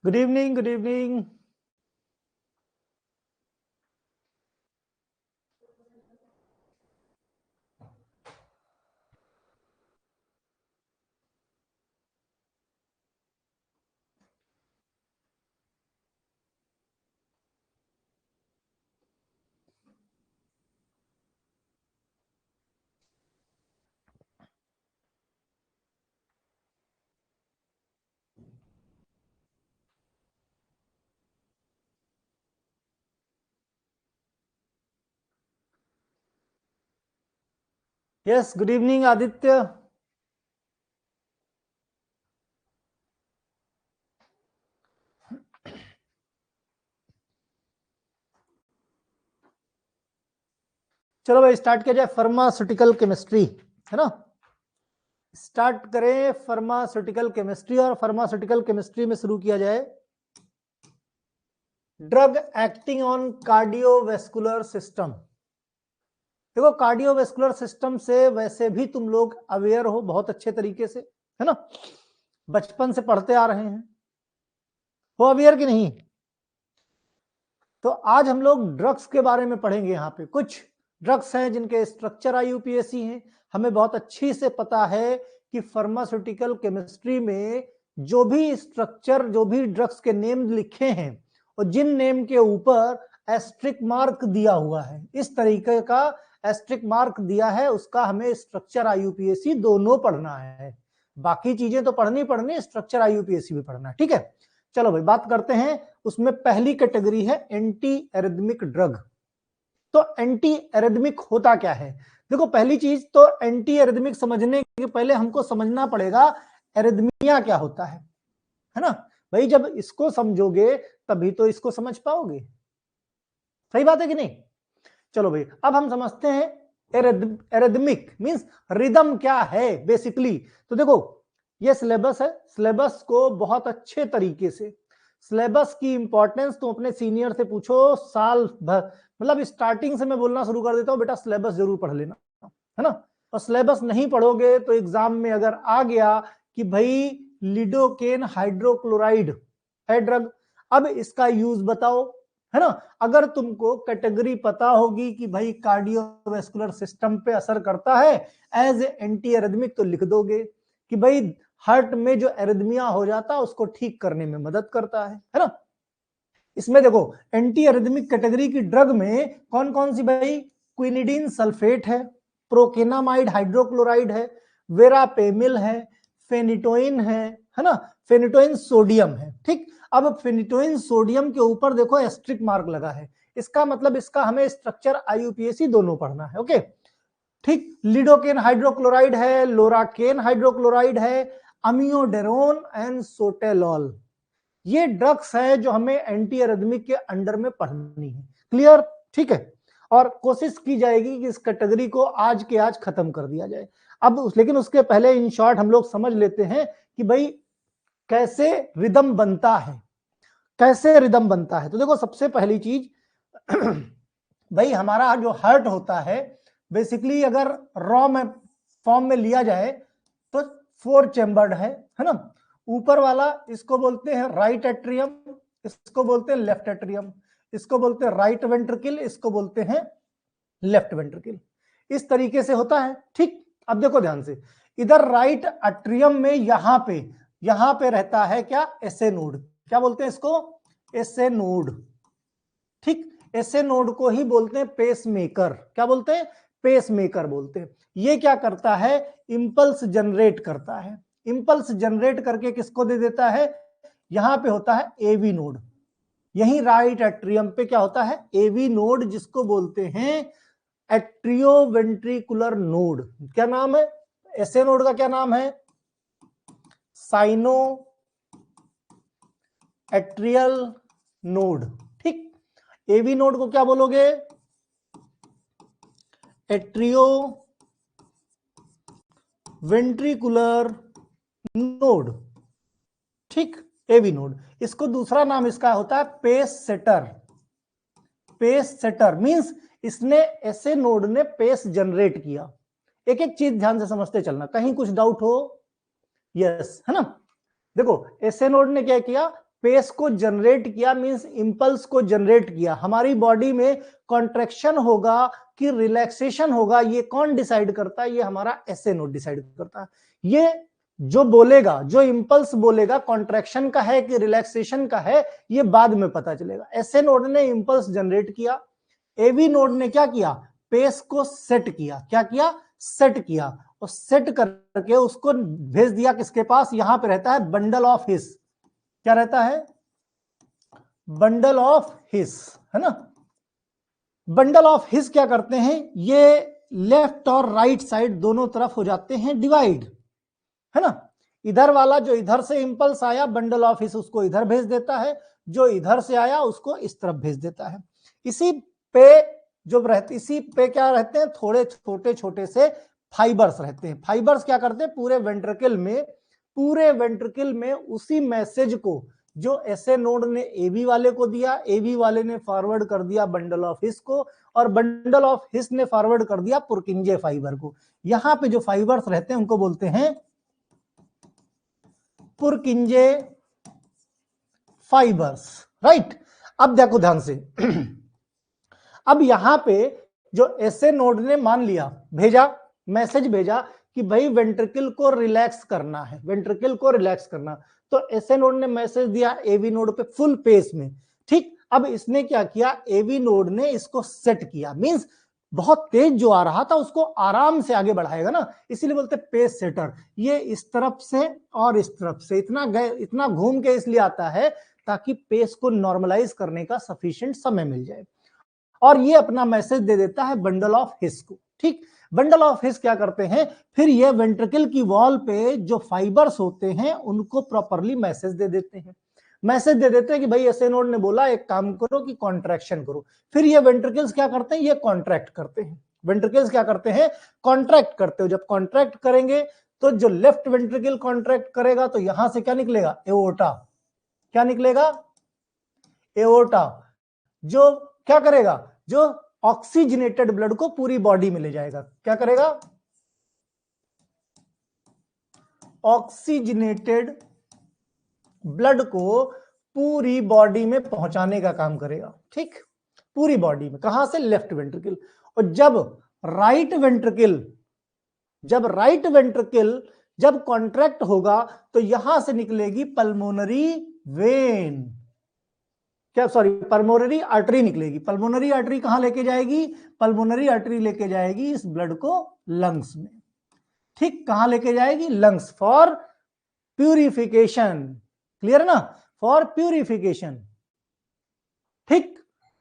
Good evening, good evening. Yes, good evening Aditya. चलो भाई start किया जाए। फार्मास्यूटिकल केमिस्ट्री है ना। स्टार्ट करें फार्मास्यूटिकल केमिस्ट्री, और फार्मास्यूटिकल केमिस्ट्री में शुरू किया जाए drug acting on cardiovascular system. देखो, कार्डियोवैस्कुलर सिस्टम से वैसे भी तुम लोग अवेयर हो बहुत अच्छे तरीके से, है ना। बचपन से पढ़ते आ रहे हैं, हो अवेयर कि नहीं। तो आज हम लोग ड्रग्स के बारे में पढ़ेंगे। यहाँ पे कुछ ड्रग्स हैं जिनके स्ट्रक्चर आईयूपीएसी हैं। हमें बहुत अच्छी से पता है कि फार्मास्यूटिकल केमिस्ट्री में जो भी स्ट्रक्चर, जो भी ड्रग्स के नेम लिखे हैं और जिन नेम के ऊपर एस्ट्रिक मार्क दिया हुआ है, इस तरीके का एस्ट्रिक मार्क दिया है, उसका हमें स्ट्रक्चर आईयूपीएसी दोनों पढ़ना है। बाकी चीजें तो पढ़नी, स्ट्रक्चर आईयूपीएसी भी पढ़ना है, ठीक है। चलो भाई बात करते हैं। उसमें पहली कैटेगरी है एंटी एरिथमिक ड्रग। तो एंटी एरिथमिक होता क्या है? देखो, पहली चीज तो एंटी एरिथमिक समझने के पहले हमको समझना पड़ेगा एरिथमिया क्या होता है ना भाई। जब इसको समझोगे तभी तो इसको समझ पाओगे। सही बात है कि नहीं? चलो भाई, अब हम समझते हैं एरिथमिक मींस रिदम क्या है बेसिकली। तो देखो, ये सिलेबस है। सिलेबस को बहुत अच्छे तरीके से, सिलेबस की इंपॉर्टेंस तुम अपने सीनियर से पूछो साल भर। मतलब स्टार्टिंग से मैं बोलना शुरू कर देता हूं, बेटा सिलेबस जरूर पढ़ लेना, है ना। और सिलेबस नहीं पढ़ोगे तो एग्जाम में अगर आ गया कि भाई लिडोकेन हाइड्रोक्लोराइड है ड्रग, अब इसका यूज बताओ, है ना। अगर तुमको कैटेगरी पता होगी कि भाई कार्डियोवैस्कुलर सिस्टम पे असर करता है एज एंटी एरिथमिक, तो लिख दोगे कि भाई हार्ट में जो एरिथमिया हो जाता है उसको ठीक करने में मदद करता है ना। इसमें देखो, एंटी एरिथमिक कैटेगरी की ड्रग में कौन कौन सी भाई? क्विनिडीन सल्फेट है, प्रोकेनामाइड हाइड्रोक्लोराइड है, वेरापेमिल है, फेनिटोइन है ना। फेनिटोइन सोडियम है, ठीक। अब फेनिटोइन सोडियम के ऊपर देखो एस्ट्रिक मार्क लगा है, इसका मतलब इसका हमें स्ट्रक्चर आईयूपीएसी दोनों पढ़ना है, ओके ठीक। लिडोकेन हाइड्रोक्लोराइड है, लोराकेन हाइड्रोक्लोराइड है, अमियोडेरोन एंड सोटेलॉल। ये ड्रग्स है जो हमें एंटी एरिथमिक के अंडर में पढ़नी है। क्लियर? ठीक है। और कोशिश की जाएगी कि इस कैटेगरी को आज के आज खत्म कर दिया जाए। अब लेकिन उसके पहले इन शॉर्ट हम लोग समझ लेते हैं कि भाई कैसे रिदम बनता है, कैसे रिदम बनता है। तो देखो, सबसे पहली चीज भाई हमारा जो हार्ट होता है, बेसिकली अगर रॉ में फॉर्म में लिया जाए तो 4 चैम्बर्ड है ना। ऊपर वाला इसको बोलते हैं राइट एट्रियम, इसको बोलते हैं लेफ्ट एट्रियम, इसको बोलते हैं राइट वेंट्रिकल, इसको बोलते हैं लेफ्ट वेंट्रिकल। इस तरीके से होता है, ठीक। अब देखो ध्यान से, इधर राइट एट्रियम में यहां पे रहता है क्या? SA node. क्या बोलते हैं इसको? एसए नोड, ठीक। एसए नोड को ही बोलते हैं पेस मेकर। क्या बोलते हैं? पेस मेकर बोलते हैं। ये क्या करता है? इंपल्स जनरेट करता है। इंपल्स जनरेट करके किसको दे देता है? यहां पे होता है एवी नोड। यही राइट एट्रियम पे क्या होता है? एवी नोड, जिसको बोलते हैं एट्रियोवेंट्रिकुलर नोड। क्या नाम है एसए नोड का? क्या नाम है? साइनो एट्रियल नोड, ठीक। एवी नोड को क्या बोलोगे? एट्रियो वेंट्रिकुलर नोड, ठीक। AV node. इसको दूसरा नाम इसका होता है pace setter. Pace setter means इसने ऐसे नोड ने पेस जनरेट किया। एक एक चीज ध्यान से समझते चलना, कहीं कुछ डाउट हो। यस, है ना। देखो, एसए नोड ने क्या किया? पेस को जनरेट किया, मींस इंपल्स को जनरेट किया। हमारी बॉडी में कॉन्ट्रैक्शन होगा कि रिलैक्सेशन होगा, ये कौन डिसाइड करता है? ये हमारा एसए नोड डिसाइड करता है। ये जो बोलेगा, जो इंपल्स बोलेगा, कॉन्ट्रैक्शन का है कि रिलैक्सेशन का है, ये बाद में पता चलेगा। एसए नोड ने इंपल्स जनरेट किया, एवी नोड ने क्या किया? पेस को सेट किया। क्या किया? सेट किया। और सेट करके उसको भेज दिया किसके पास? यहां पे रहता है बंडल ऑफ हिस। क्या रहता है? बंडल ऑफ हिस, है ना। बंडल ऑफ हिस क्या करते हैं? ये लेफ्ट और राइट साइड दोनों तरफ हो जाते हैं डिवाइड, है ना। इधर वाला जो इधर से इंपल्स आया, बंडल ऑफ हिस उसको इधर भेज देता है, जो इधर से आया उसको इस तरफ भेज देता है। इसी पे जो रहते, इसी पे क्या रहते हैं? थोड़े छोटे छोटे से फाइबर्स रहते हैं। फाइबर्स क्या करते हैं? पूरे वेंट्रिकल में उसी मैसेज को जो एसए नोड ने एवी वाले को दिया, एवी वाले ने फॉरवर्ड कर दिया बंडल ऑफ हिस को, और बंडल ऑफ हिस ने फॉरवर्ड कर दिया पुरकिंजे फाइबर को। यहां पे जो फाइबर्स रहते हैं उनको बोलते हैं पुरकिंजे फाइबर्स, राइट। अब देखो ध्यान से अब यहां पे जो एसए नोड ने मान लिया, भेजा, मैसेज भेजा कि भाई वेंट्रिकल को रिलैक्स करना है, वेंट्रिकल को रिलैक्स करना। तो एसए नोड ने मैसेज दिया एवी नोड पे फुल पेस में, ठीक। अब इसने क्या किया? एवी नोड ने इसको सेट किया, मींस बहुत तेज जो आ रहा था उसको आराम से आगे बढ़ाएगा ना, इसीलिए बोलते पेस सेटर। ये इस तरफ से और इस तरफ से इतना घूम के इसलिए आता है ताकि पेस को नॉर्मलाइज करने का सफिशिएंट समय मिल जाए। और ये अपना मैसेज दे देता है बंडल ऑफ हिस को, ठीक। बंडल ऑफ हिस क्या करते हैं? फिर ये वेंट्रिकल की वॉल पे जो फाइबर्स होते हैं उनको प्रॉपरली मैसेज दे देते हैं। मैसेज दे देते हैं कि भाई एसए नोड ने बोला एक काम करो कि कॉन्ट्रैक्शन करो। फिर ये वेंट्रिकल्स क्या करते हैं? ये कॉन्ट्रैक्ट करते हैं। वेंट्रिकल्स क्या करते हैं? कॉन्ट्रैक्ट करते हो। जब कॉन्ट्रैक्ट करेंगे तो जो लेफ्ट वेंट्रिकल कॉन्ट्रैक्ट करेगा तो यहां से क्या निकलेगा? एओर्टा। क्या निकलेगा? एओर्टा। जो क्या करेगा? जो ऑक्सीजनेटेड ब्लड को पूरी बॉडी में ले जाएगा। क्या करेगा? ऑक्सीजनेटेड ब्लड को पूरी बॉडी में पहुंचाने का काम करेगा, ठीक। पूरी बॉडी में, कहां से? Left ventricle. और जब राइट वेंट्रिकल जब कॉन्ट्रैक्ट होगा तो यहां से निकलेगी पल्मोनरी वेन, क्या सॉरी पल्मोनरी आर्टरी निकलेगी। पल्मोनरी आर्टरी कहां लेके जाएगी? पल्मोनरी आर्टरी लेके जाएगी इस ब्लड को लंग्स में, ठीक। कहां लेके जाएगी? Lungs, for purification. क्लियर ना? फॉर प्यूरिफिकेशन, ठीक।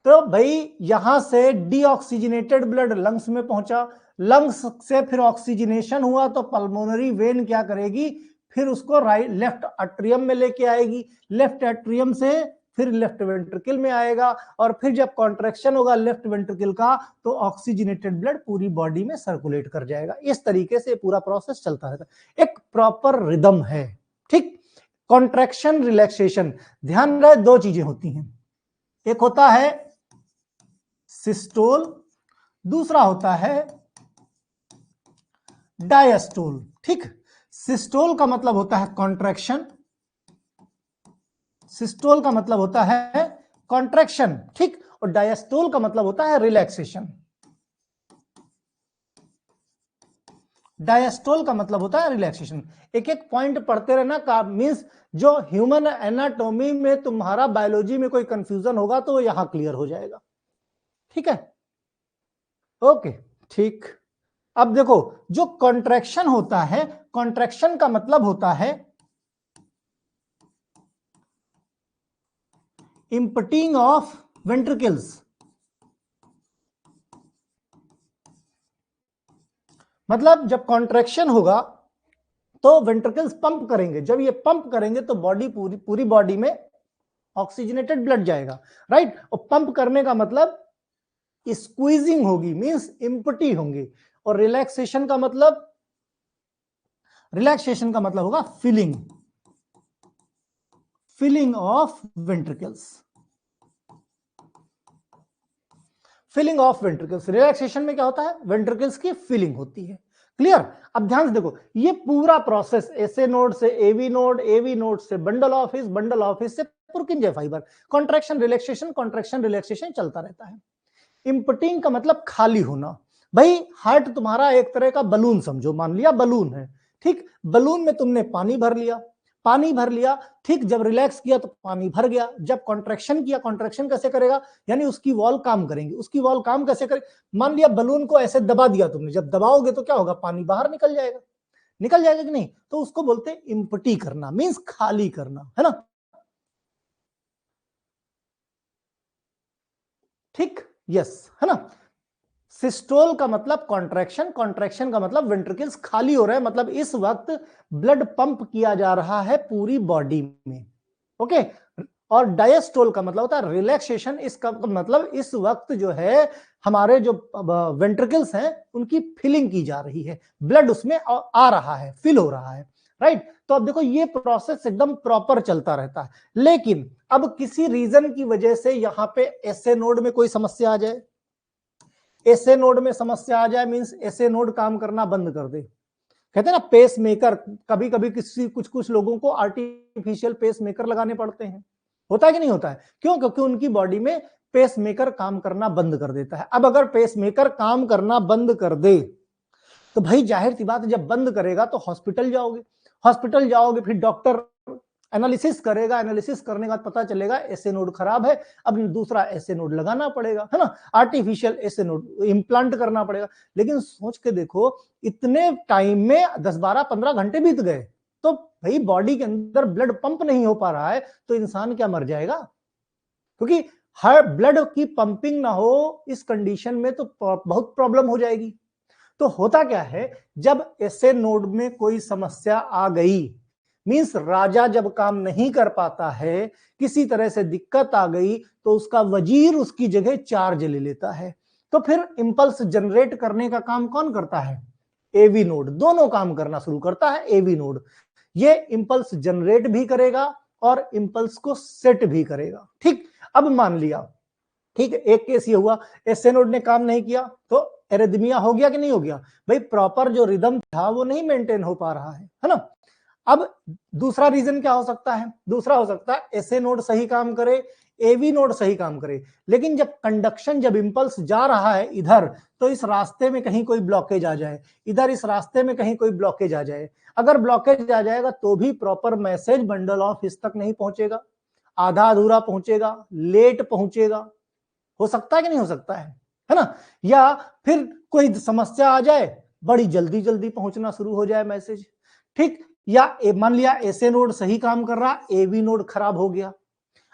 तो भाई यहां से डीऑक्सीजनेटेड ब्लड लंग्स में पहुंचा, लंग्स से फिर ऑक्सीजनेशन हुआ तो पल्मोनरी वेन क्या करेगी? फिर उसको लेफ्ट एट्रियम में लेके आएगी, लेफ्ट एट्रियम से फिर लेफ्ट वेंट्रिकल में आएगा, और फिर जब कॉन्ट्रैक्शन होगा लेफ्ट वेंट्रिकल का तो ऑक्सीजनेटेड ब्लड पूरी बॉडी में सर्कुलेट कर जाएगा। इस तरीके से पूरा प्रोसेस चलता रहता है, एक प्रॉपर रिदम है, ठीक। कॉन्ट्रैक्शन, रिलैक्सेशन, ध्यान रहे दो चीजें होती हैं, एक होता है सिस्टोल, दूसरा होता है डायस्टोल, ठीक। सिस्टोल का मतलब होता है कॉन्ट्रैक्शन, सिस्टोल का मतलब होता है कॉन्ट्रैक्शन, ठीक। और डायस्टोल का मतलब होता है रिलैक्सेशन। डायस्टोल का मतलब होता है रिलैक्सेशन। एक एक पॉइंट पढ़ते रहना का मींस जो ह्यूमन एनाटॉमी में तुम्हारा बायोलॉजी में कोई कंफ्यूजन होगा तो यहां क्लियर हो जाएगा, ठीक है। ओके, ठीक। अब देखो जो कॉन्ट्रैक्शन होता है, कॉन्ट्रैक्शन का मतलब होता है इंपटिंग ऑफ वेंट्रिकल्स। मतलब जब कॉन्ट्रैक्शन होगा तो वेंट्रिकल्स पंप करेंगे, जब ये पंप करेंगे तो बॉडी पूरी बॉडी में ऑक्सीजनेटेड ब्लड जाएगा, राइट। और पंप करने का मतलब स्क्वीजिंग होगी, मींस इंपटी होंगे। और रिलैक्सेशन का मतलब होगा filling of ventricles, filling of ventricles. Relaxation में क्या होता है? वेंट्रिकल्स की फिलिंग होती है। क्लियर? अब ध्यान से देखो, ये पूरा प्रोसेस एसए नोड से एवी नोड, एवी नोड से bundle of his, bundle of his से पुरकिंजे फाइबर। कॉन्ट्रैक्शन रिलैक्सेशन चलता रहता है। इम्पटिंग का मतलब खाली होना। भाई हार्ट तुम्हारा एक तरह का बलून समझो, मान लिया बलून है, ठीक, बलून में तुमने पानी भर लिया, ठीक, जब रिलैक्स किया तो पानी भर गया, जब कॉन्ट्रैक्शन किया, कॉन्ट्रैक्शन कैसे करेगा, यानी उसकी वॉल काम करेंगे, उसकी वॉल काम कैसे करे, मान लिया बलून को ऐसे दबा दिया तुमने, जब दबाओगे तो क्या होगा, पानी बाहर निकल जाएगा कि नहीं, तो उसको बोलते हैं इम्पटी करना, मींस खाली करना, है ना, ठीक, यस, है ना। सिस्टोल का मतलब कॉन्ट्रैक्शन का मतलब वेंट्रिकल्स खाली हो रहे हैं, मतलब इस वक्त ब्लड पंप किया जा रहा है पूरी बॉडी में, ओके। और डायस्टोल का मतलब होता है रिलैक्सेशन, इसका मतलब इस वक्त जो है हमारे जो वेंट्रिकल्स हैं उनकी फिलिंग की जा रही है, ब्लड उसमें आ रहा है, फिल हो रहा है, राइट। तो अब देखो ये प्रोसेस एकदम प्रॉपर चलता रहता है, लेकिन अब किसी रीजन की वजह से यहां पे एसए नोड में कोई समस्या आ जाए, एसए नोड में समस्या आ जाए मींस एसए नोड काम करना बंद कर दे, कहते हैं ना पेस मेकर, कभी कभी किसी कुछ लोगों को आर्टिफिशियल पेस मेकर लगाने पड़ते हैं, होता है कि नहीं होता है, क्यों, क्योंकि उनकी बॉडी में पेस मेकर काम करना बंद कर देता है। अब अगर पेस मेकर काम करना बंद कर दे तो भाई जाहिर सी बात है जब बंद करेगा तो हॉस्पिटल जाओगे, फिर डॉक्टर एनालिसिस करेगा, एनालिसिस करने के बाद पता चलेगा एसए नोड खराब है, अब दूसरा एसए नोड लगाना पड़ेगा, है ना, आर्टिफिशियल एसए नोड इम्प्लांट करना पड़ेगा। लेकिन सोच के देखो इतने टाइम में 10-12-15 घंटे बीत गए, तो भाई बॉडी के अंदर ब्लड पंप नहीं हो पा रहा है तो इंसान क्या मर जाएगा, क्योंकि हर ब्लड की पंपिंग ना हो इस कंडीशन में तो बहुत प्रॉब्लम हो जाएगी। तो होता क्या है, जब एसए नोड में कोई समस्या आ गई, मींस राजा जब काम नहीं कर पाता है, किसी तरह से दिक्कत आ गई, तो उसका वजीर उसकी जगह चार्ज ले लेता है। तो फिर इंपल्स जनरेट करने का काम कौन करता है, एवी नोड, दोनों काम करना शुरू करता है एवी नोड। ये इंपल्स जनरेट भी करेगा और इंपल्स को सेट भी करेगा, ठीक। अब मान लिया, ठीक है, एक केस ये हुआ, एसए नोड ने काम नहीं किया तो एरिथमिया हो गया कि नहीं हो गया, भाई प्रॉपर जो रिदम था वो नहीं मेंटेन हो पा रहा है ना। अब दूसरा रीजन क्या हो सकता है, दूसरा हो सकता है एसए नोड सही काम करे, एवी नोड सही काम करे, लेकिन जब कंडक्शन, जब इंपल्स जा रहा है इधर, तो इस रास्ते में कहीं कोई ब्लॉकेज आ जाए, इधर इस रास्ते में कहीं कोई ब्लॉकेज आ जाए, अगर ब्लॉकेज आ जाएगा तो भी proper message bundle of his तक नहीं पहुंचेगा, आधा अधूरा पहुंचेगा, लेट पहुंचेगा, हो सकता है कि नहीं हो सकता है ना। या फिर कोई समस्या आ जाए, बड़ी जल्दी जल्दी पहुंचना शुरू हो जाए मैसेज, ठीक। या मान लिया एसए नोड सही काम कर रहा, एवी नोड खराब हो गया।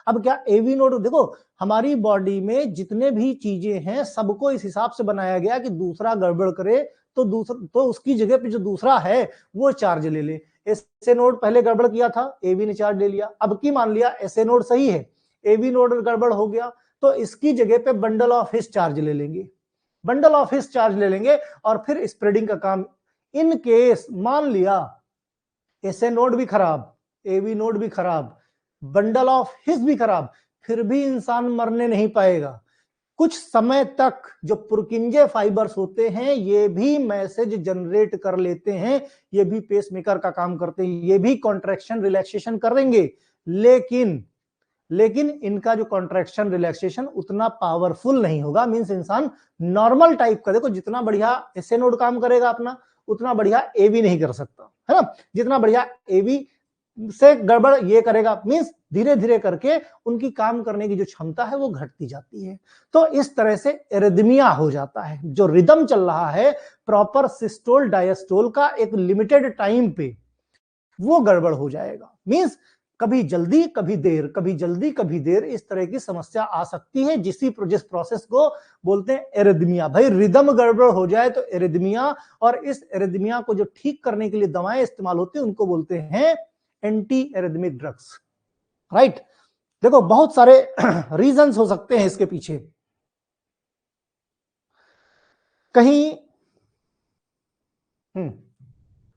अब क्या एवी नोड, देखो हमारी बॉडी में जितने भी चीजें हैं सबको इस हिसाब से बनाया गया कि दूसरा गड़बड़ करे तो दूसरा, तो उसकी जगह पे जो दूसरा है वो चार्ज ले ले। एसए नोड पहले गड़बड़ किया था, एवी ने चार्ज ले लिया। अब की मान लिया एसए नोड सही है, एवी नोड गड़बड़ हो गया, तो इसकी जगह पे बंडल ऑफ हिस चार्ज ले लेंगे, बंडल ऑफ हिस चार्ज ले लेंगे और फिर स्प्रेडिंग का काम। इन केस मान लिया एसए नोड भी खराब, एवी नोड भी खराब, बंडल ऑफ हिस भी खराब, फिर भी इंसान मरने नहीं पाएगा। कुछ समय तक जो पुरकिंजे फाइबर्स होते हैं ये भी मैसेज जनरेट कर लेते हैं, ये भी पेसमेकर का काम करते हैं, ये भी कॉन्ट्रैक्शन रिलैक्सेशन करेंगे, लेकिन इनका जो कॉन्ट्रैक्शन रिलैक्सेशन उतना पावरफुल नहीं होगा, मींस इंसान नॉर्मल टाइप का, देखो जितना बढ़िया एसए नोड काम करेगा अपना, उतना बढ़िया एवी नहीं कर सकता, है ना, जितना बढ़िया एवी से गड़बड़ ये करेगा, मींस धीरे धीरे करके उनकी काम करने की जो क्षमता है वो घटती जाती है। तो इस तरह से एरिथमिया हो जाता है, जो रिदम चल रहा है प्रॉपर सिस्टोल डायस्टोल का एक लिमिटेड टाइम पे वो गड़बड़ हो जाएगा, मींस कभी जल्दी कभी देर, कभी जल्दी कभी देर, इस तरह की समस्या आ सकती है, जिस प्रोसेस को बोलते हैं एरिथमिया। भाई रिदम गड़बड़ हो जाए तो एरिथमिया, और इस एरिथमिया को जो ठीक करने के लिए दवाएं इस्तेमाल होती है उनको बोलते हैं एंटी एरिथमिक ड्रग्स, राइट। देखो बहुत सारे रीजंस हो सकते हैं इसके पीछे, कहीं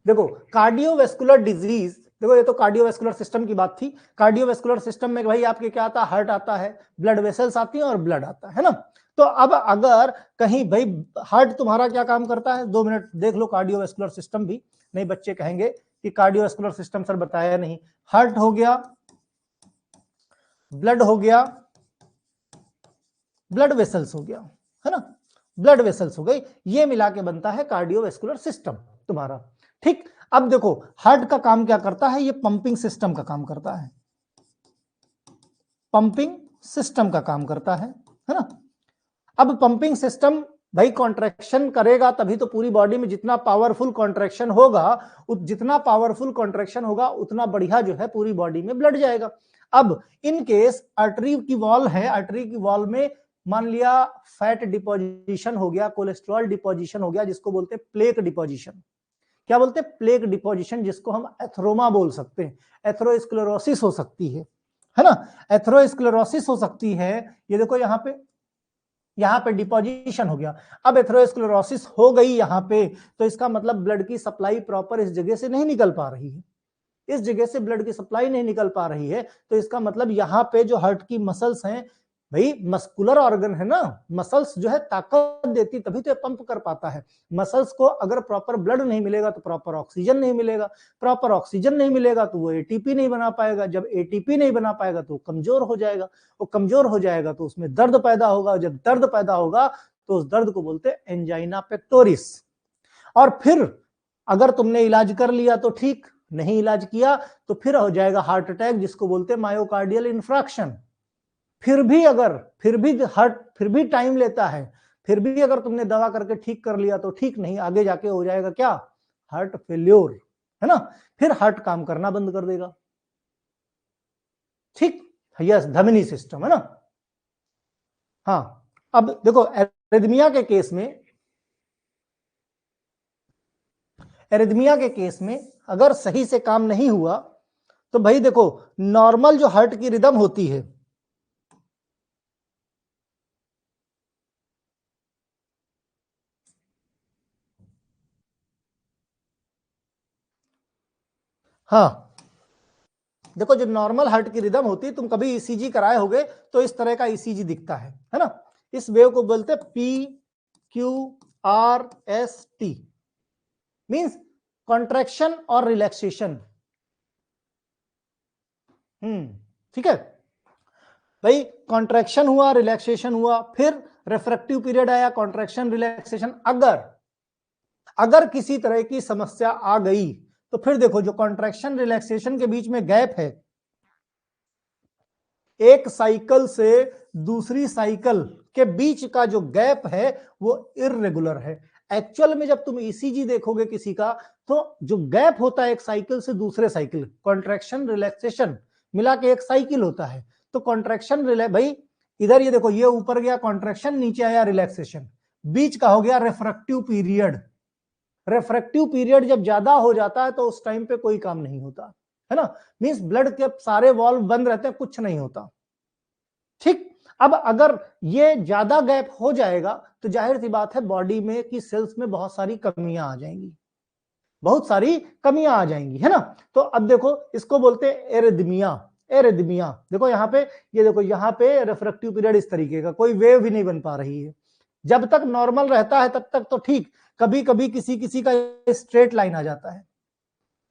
देखो कार्डियोवैस्कुलर डिजीज, देखो ये तो कार्डियोवैस्कुलर सिस्टम की बात थी। कार्डियोवैस्कुलर सिस्टम में भाई आपके क्या आता है, हार्ट आता है, ब्लड वेसल्स आती हैं और ब्लड आता है ना। तो अब अगर कहीं भाई हार्ट तुम्हारा क्या काम करता है, 2 मिनट देख लो कार्डियोवैस्कुलर सिस्टम भी, नहीं बच्चे कहेंगे कि कार्डियोवैस्कुलर सिस्टम सर बताया नहीं। हार्ट हो गया, ब्लड हो गया, ब्लड वेसल्स हो गया, है ना, ब्लड वेसल्स हो गई, ये मिला के बनता है कार्डियोवैस्कुलर सिस्टम तुम्हारा। ठीक, अब देखो हार्ट का काम क्या करता है, ये पंपिंग सिस्टम का काम करता है, पंपिंग सिस्टम का काम करता है ना। अब पंपिंग सिस्टम भाई कॉन्ट्रैक्शन करेगा तभी तो पूरी बॉडी में जितना पावरफुल कॉन्ट्रैक्शन होगा, जितना पावरफुल कॉन्ट्रैक्शन होगा उतना बढ़िया जो है पूरी बॉडी में ब्लड जाएगा। अब इन केस आर्टरी की वॉल है, आर्टरी की वॉल में मान लिया फैट डिपोजिशन हो गया, कोलेस्ट्रॉल डिपोजिशन हो गया, जिसको बोलते हैं प्लेक डिपोजिशन। क्या बोलते हैं? प्लेक डिपोजिशन, जिसको हम एथरोमा बोल सकते हैं, एथरोस्क्लेरोसिस हो सकती है ना, एथरोस्क्लेरोसिस हो सकती है। ये देखो यहाँ पे डिपोजिशन हो गया, अब एथरोस्क्लेरोसिस हो गई यहाँ पे, तो इसका मतलब ब्लड की सप्लाई प्रॉपर इस जगह से नहीं निकल पा रही है, इस जगह से ब्लड की सप्लाई नहीं निकल पा रही है, तो इसका मतलब यहाँ पे जो हार्ट की मसल्स हैं, भाई मस्कुलर ऑर्गन है ना, मसल्स जो है ताकत देती तभी तो पंप कर पाता है। मसल्स को अगर प्रॉपर ब्लड नहीं मिलेगा तो प्रॉपर ऑक्सीजन नहीं मिलेगा, प्रॉपर ऑक्सीजन नहीं मिलेगा तो वो एटीपी नहीं बना पाएगा, जब एटीपी नहीं बना पाएगा तो कमजोर हो जाएगा, वो कमजोर हो जाएगा तो उसमें दर्द पैदा होगा, जब दर्द पैदा होगा तो उस दर्द को बोलते हैं एंजाइना पेक्टोरिस। और फिर अगर तुमने इलाज कर लिया तो ठीक, नहीं इलाज किया तो फिर हो जाएगा हार्ट अटैक, जिसको बोलते हैं मायोकार्डियल इंफ्रैक्शन। फिर भी टाइम लेता है, फिर भी अगर तुमने दवा करके ठीक कर लिया तो ठीक, नहीं आगे जाके हो जाएगा क्या? हार्ट फेल्योर, है ना, फिर हार्ट काम करना बंद कर देगा। ठीक, यस, धमनी सिस्टम है ना। हाँ, अब देखो एरिथमिया के केस में, एरिथमिया के केस में अगर सही से काम नहीं हुआ तो भाई देखो नॉर्मल जो हार्ट की रिदम होती है, हाँ देखो जो नॉर्मल हार्ट की रिदम होती है, तुम कभी ईसीजी कराए होगे तो इस तरह का ईसीजी दिखता है ना, इस वेव को बोलते हैं PQRST, मींस कॉन्ट्रैक्शन और रिलैक्सेशन। ठीक है भाई, कॉन्ट्रैक्शन हुआ, रिलैक्सेशन हुआ, फिर रिफ्रैक्टिव पीरियड आया, कॉन्ट्रैक्शन रिलैक्सेशन। अगर किसी तरह की समस्या आ गई तो फिर देखो जो कॉन्ट्रैक्शन रिलैक्सेशन के बीच में गैप है, एक साइकिल से दूसरी साइकिल के बीच का जो गैप है वो इर्रेगुलर है। एक्चुअल में जब तुम ईसीजी देखोगे किसी का, तो जो गैप होता है एक साइकिल से दूसरे साइकिल, कॉन्ट्रैक्शन रिलैक्सेशन मिला के एक साइकिल होता है। तो कॉन्ट्रैक्शन भाई इधर ये देखो, ये ऊपर गया कॉन्ट्रैक्शन, नीचे आया रिलैक्सेशन, बीच का हो गया रिफ्रैक्टिव पीरियड। रिफ्रैक्टिव पीरियड जब ज्यादा हो जाता है तो उस टाइम पे कोई काम नहीं होता, है ना, मींस ब्लड के सारे वॉल्व बंद रहते हैं, कुछ नहीं होता। ठीक, अब अगर ये ज्यादा गैप हो जाएगा तो जाहिर सी बात है बॉडी में की सेल्स में बहुत सारी कमियां आ जाएंगी, बहुत सारी कमियां आ जाएंगी, है ना। तो अब देखो इसको बोलते हैं एरिथमिया। एरिथमिया देखो यहाँ पे, ये देखो यहाँ पे रिफ्रैक्टिव पीरियड इस तरीके का, कोई वेव भी नहीं बन पा रही है। जब तक नॉर्मल रहता है तब तक तो ठीक, कभी कभी किसी किसी का स्ट्रेट लाइन आ जाता है।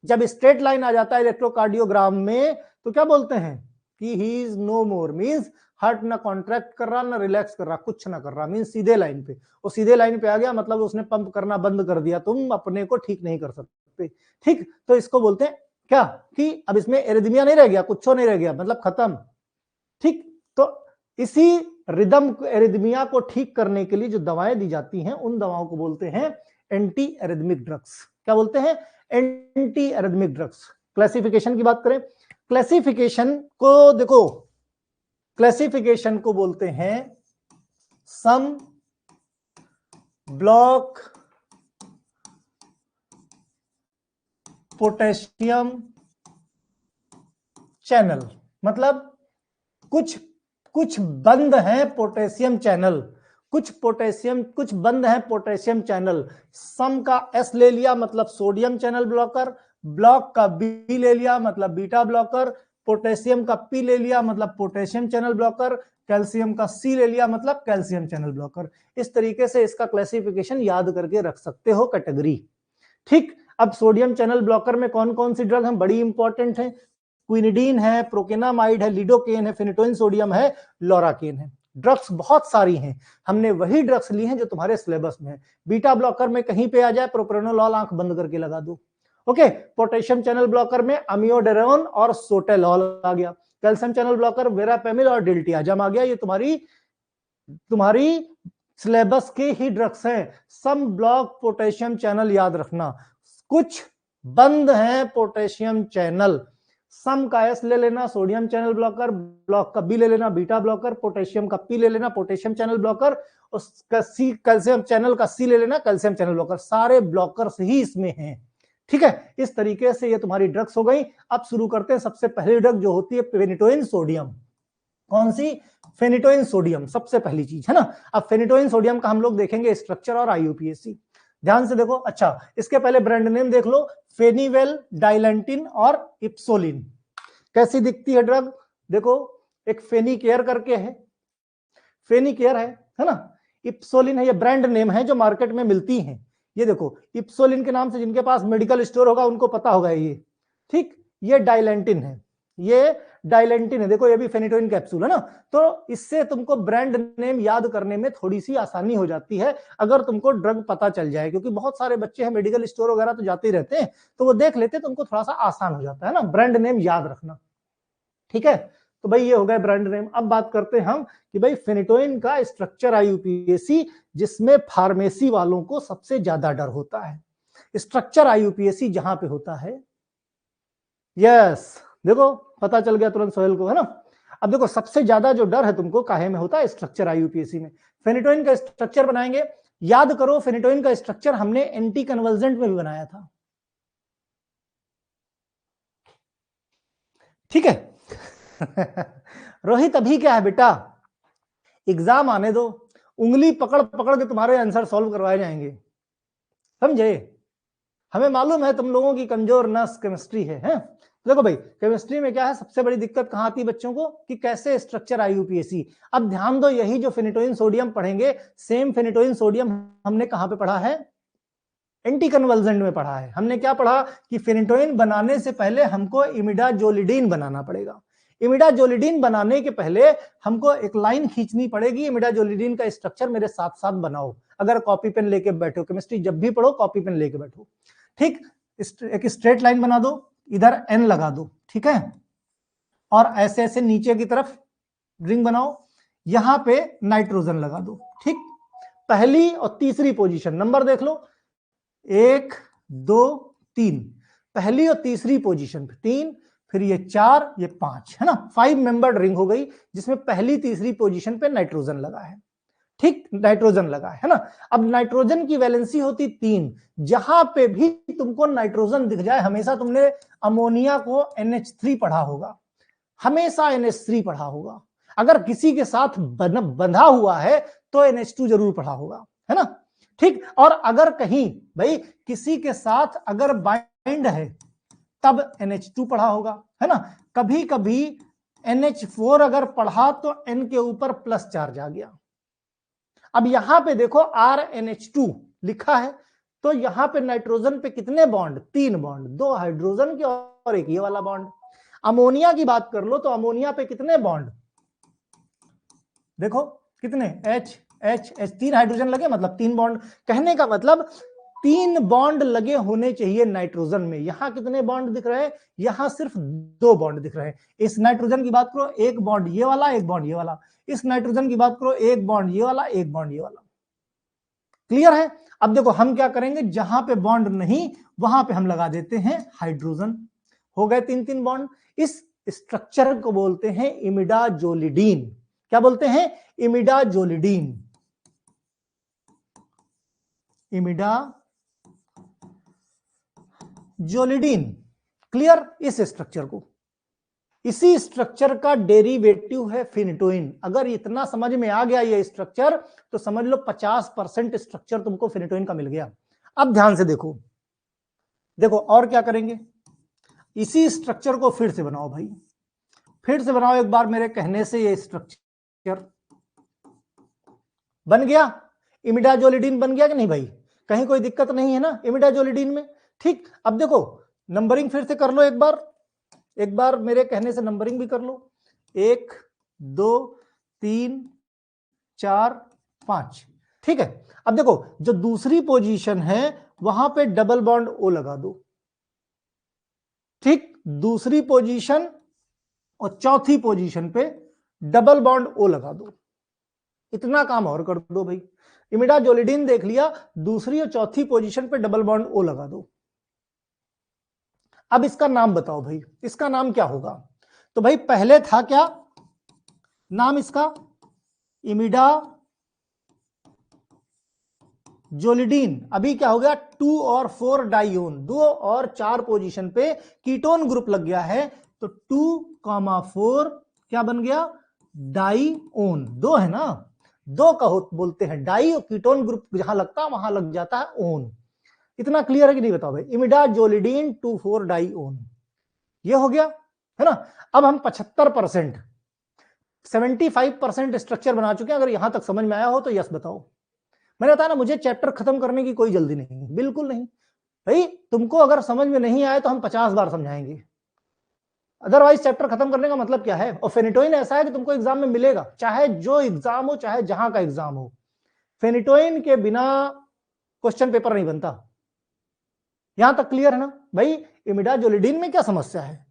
जब स्ट्रेट लाइन आ जाता है इलेक्ट्रोकार्डियोग्राम में तो क्या बोलते हैं कि he is no more, means heart ना कॉन्ट्रैक्ट कर रहा ना रिलैक्स कर रहा, कुछ ना कर रहा, मींस सीधे लाइन पे। वो सीधे लाइन पे आ गया मतलब उसने पंप करना बंद कर दिया, तुम अपने को ठीक नहीं कर सकते। ठीक, तो इसको बोलते हैं क्या कि अब इसमें एरिथमिया नहीं रह गया, कुछ नहीं रह गया, मतलब खत्म। ठीक, तो इसी रिदम एरिथमिया को ठीक करने के लिए जो दवाएं दी जाती हैं उन दवाओं को बोलते हैं एंटी एरिथमिक ड्रग्स। क्या बोलते हैं? Anti arrhythmic drugs. क्लासिफिकेशन की बात करें, क्लासिफिकेशन को देखो, क्लासिफिकेशन को बोलते हैं सम ब्लॉक पोटेशियम चैनल, मतलब कुछ बंद है पोटेशियम चैनल, कुछ बंद है पोटेशियम चैनल। सम का एस ले लिया मतलब सोडियम चैनल ब्लॉकर, ब्लॉक का बी ले लिया मतलब बीटा ब्लॉकर, पोटेशियम का पी ले लिया मतलब पोटेशियम चैनल ब्लॉकर, कैल्शियम का सी ले लिया मतलब कैल्शियम चैनल ब्लॉकर। इस तरीके से इसका क्लासिफिकेशन याद करके रख सकते हो, कैटेगरी। ठीक, अब सोडियम चैनल ब्लॉकर में कौन कौन सी ड्रग हैं, बड़ी इंपॉर्टेंट है। क्विनिडीन है, प्रोकेनामाइड है, लिडोकेन है, फेनिटोइन सोडियम है, लोराकेन है। ड्रग्स बहुत सारी हैं, हमने वही ड्रग्स ली हैं जो तुम्हारे सिलेबस में है। बीटा ब्लॉकर में कहीं पे आ जाए प्रोप्रेनोलॉल, आंख बंद करके लगा दो। ओके, पोटेशियम चैनल ब्लॉकर में अमियोडेरोन और सोटेलॉल आ गया। कैल्शियम चैनल ब्लॉकर वेरापेमिल और डिल्टियाजम आ गया। ये तुम्हारी सिलेबस के ही ड्रग्स हैं। सम ब्लॉक पोटेशियम चैनल याद रखना, कुछ बंद हैं पोटेशियम चैनल। सम का एस ले लेना, सोडियम चैनल ब्लॉकर, ब्लॉक का बी ले लेना, बीटा ब्लॉकर, पोटेशियम का पी ले लेना, पोटेशियम चैनल ब्लॉकर, उसका सी कैल्शियम चैनल का सी ले लेना, कैल्शियम चैनल ब्लॉकर। सारे ब्लॉकर्स ही इसमें हैं। ठीक है, इस तरीके से ये तुम्हारी ड्रग्स हो गई। अब शुरू करते हैं सबसे पहली ड्रग जो होती है फेनिटोइन सोडियम। कौन सी? फेनिटोइन सोडियम, सबसे पहली चीज है ना। अब फेनिटोइन सोडियम का हम लोग देखेंगे स्ट्रक्चर और आईयूपीएसी। ध्यान से देखो। अच्छा, इसके पहले ब्रांड नेम देख लो, फेनीवेल, डाइलेंटिन और इप्सोलिन। कैसी दिखती है ड्रग? देखो, एक फेनिकेयर करके है, फेनिकेयर है ना। इप्सोलिन है, ये ब्रांड नेम है जो मार्केट में मिलती हैं। ये देखो, इप्सोलिन के नाम से जिनके पास मेडिकल स्टोर होगा उनको पता होगा ये। ठीक, ये डाइलेंटिन है, ये डाइलेंटिन है। देखो, ये भी फेनिटोइन कैप्सूल है ना। तो इससे तुमको ब्रांड नेम याद करने में थोड़ी सी आसानी हो जाती है अगर तुमको ड्रग पता चल जाए, क्योंकि बहुत सारे बच्चे हैं मेडिकल स्टोर वगैरह तो जाते ही रहते हैं, तो वो देख लेते हैं तो उनको थोड़ा सा आसान हो जाता है ना ब्रांड नेम याद रखना। ठीक है, तो भाई ये हो गया ब्रांड नेम। अब बात करते हैं हम कि भाई फेनिटोइन का स्ट्रक्चर आईयूपीएसी, जिसमें फार्मेसी वालों को सबसे ज्यादा डर होता है। स्ट्रक्चर आईयूपीएसी जहां पे होता है, यस, देखो पता चल गया तुरंत सोहेल को, है ना। अब देखो, सबसे ज्यादा जो डर है तुमको काहे में होता है? स्ट्रक्चर आईयूपीएसी में। फेनिटोइन का स्ट्रक्चर बनाएंगे, याद करो फेनिटोइन का स्ट्रक्चर हमने एंटी कन्वर्जेंट में भी बनाया था। ठीक है रोहित, अभी क्या है बेटा, एग्जाम आने दो, उंगली पकड़ पकड़ के तुम्हारे आंसर सॉल्व करवाए जाएंगे, समझे। हमें मालूम है तुम लोगों की कमजोर नस केमिस्ट्री है? देखो भाई, केमिस्ट्री में क्या है, सबसे बड़ी दिक्कत कहां आती है बच्चों को कि कैसे स्ट्रक्चर आईयूपीएसी। अब ध्यान दो, यही जो फेनिटोइन सोडियम पढ़ेंगे, सेम फेनिटोइन सोडियम हमने कहां पे पढ़ा है? एंटी कन्वर्जेंट में पढ़ा है। हमने क्या पढ़ा कि फेनिटोइन बनाने से पहले हमको इमिडाजोलिडीन बनाना पड़ेगा। इमिडाजोलिडीन बनाने के पहले हमको एक लाइन खींचनी पड़ेगी, इमिडाजोलिडीन का स्ट्रक्चर मेरे साथ साथ बनाओ। अगर कॉपी पेन लेके बैठो, केमिस्ट्री जब भी पढ़ो कॉपी पेन लेके बैठो। ठीक, एक स्ट्रेट लाइन बना दो, इधर एन लगा दो, ठीक है, और ऐसे ऐसे नीचे की तरफ रिंग बनाओ, यहां पे नाइट्रोजन लगा दो। ठीक, पहली और तीसरी पोजीशन नंबर देख लो, 1 2 3, पहली और तीसरी पोजीशन पे 3, फिर ये 4, ये 5, है ना। 5 मेंबर्ड रिंग हो गई, जिसमें पहली तीसरी पोजीशन पे नाइट्रोजन लगा है। ठीक, नाइट्रोजन लगा है ना। अब नाइट्रोजन की वैलेंसी होती 3, जहां पे भी तुमको नाइट्रोजन दिख जाए, हमेशा तुमने अमोनिया को NH3 पढ़ा होगा, हमेशा NH3 पढ़ा होगा। अगर किसी के साथ बंधा हुआ है तो NH2 जरूर पढ़ा होगा, है ना। ठीक, और अगर कहीं भाई किसी के साथ अगर बाइंड है तब NH2 पढ़ा होगा, है ना। कभी कभी NH4 अगर पढ़ा तो N के ऊपर प्लस चार्ज आ गया। अब यहां पे देखो RNH2 लिखा है, तो यहां पे नाइट्रोजन पे कितने बॉन्ड? 3 बॉन्ड, 2 हाइड्रोजन के और एक ये वाला बॉन्ड। अमोनिया की बात कर लो तो अमोनिया पे कितने बॉन्ड? देखो कितने, H H H, 3 हाइड्रोजन लगे मतलब 3 बॉन्ड। कहने का मतलब 3 बॉन्ड लगे होने चाहिए नाइट्रोजन में। यहां कितने बॉन्ड दिख रहे हैं? यहां सिर्फ 2 बॉन्ड दिख रहे हैं। इस नाइट्रोजन की बात करो, 1 बॉन्ड ये वाला, 1 बॉन्ड ये वाला। इस नाइट्रोजन की बात करो, 1 बॉन्ड ये वाला, 1 बॉन्ड ये वाला। क्लियर है? अब देखो हम क्या करेंगे, जहां पे बॉन्ड नहीं वहां पे हम लगा देते हैं हाइड्रोजन। हो गए 3-3 बॉन्ड। इस स्ट्रक्चर को बोलते हैं इमिडाजोलिडीन। क्या बोलते हैं? इमिडाजोलिडीन। इमिडाजोलिडीन। क्लियर? इस स्ट्रक्चर को, इसी स्ट्रक्चर का डेरिवेटिव है फेनिटोइन। अगर इतना समझ में आ गया ये स्ट्रक्चर तो समझ लो 50% स्ट्रक्चर तुमको फेनिटोइन का मिल गया। अब ध्यान से देखो, देखो और क्या करेंगे, इसी स्ट्रक्चर को फिर से बनाओ भाई, फिर से बनाओ एक बार मेरे कहने से। ये स्ट्रक्चर बन गया, इमिडाजोलिडीन बन गया कि नहीं भाई? कहीं कोई दिक्कत नहीं है ना इमिडाजोलिडीन में? ठीक, अब देखो नंबरिंग फिर से कर लो एक बार, एक बार मेरे कहने से नंबरिंग भी कर लो, 1 2 3 4 5। ठीक है, अब देखो जो दूसरी पोजीशन है वहां पे डबल बॉन्ड O लगा दो। ठीक, दूसरी पोजीशन और चौथी पोजीशन पे डबल बॉन्ड O लगा दो। इतना काम और कर दो भाई, इमिडाजोलिडीन देख लिया, दूसरी और चौथी पोजीशन पे डबल बॉन्ड O लगा दो। अब इसका नाम बताओ भाई, इसका नाम क्या होगा? तो भाई पहले था क्या नाम इसका? इमिडाजोलिडीन। अभी क्या हो गया? 2 और 4 डाइओन, 2 और 4 पोजीशन पे कीटोन ग्रुप लग गया है, तो 2,4 क्या बन गया? डाइओन। 2 है ना, 2 का बोलते हैं डाई, और कीटोन ग्रुप जहां लगता है वहां लग जाता है ओन। इतना क्लियर है कि नहीं बताओ भाई? इमिडाजोलिडीन 2,4 डाइओन, ये हो गया है ना। अब हम 75% 75% स्ट्रक्चर बना चुके हैं। अगर यहां तक समझ में आया हो तो यस बताओ। मैंने बताया ना, मुझे चैप्टर खत्म करने की कोई जल्दी नहीं, बिल्कुल नहीं भाई। तुमको अगर समझ में नहीं आए तो हम 50 बार समझाएंगे, अदरवाइज चैप्टर खत्म करने का मतलब क्या है? और फेनिटोइन ऐसा है कि तुमको एग्जाम में मिलेगा, चाहे जो एग्जाम हो, चाहे जहां का एग्जाम हो, फेनिटोइन के बिना क्वेश्चन पेपर नहीं बनता। यहां तक क्लियर है ना भाई? इमिडाजोलिडीन में क्या समस्या है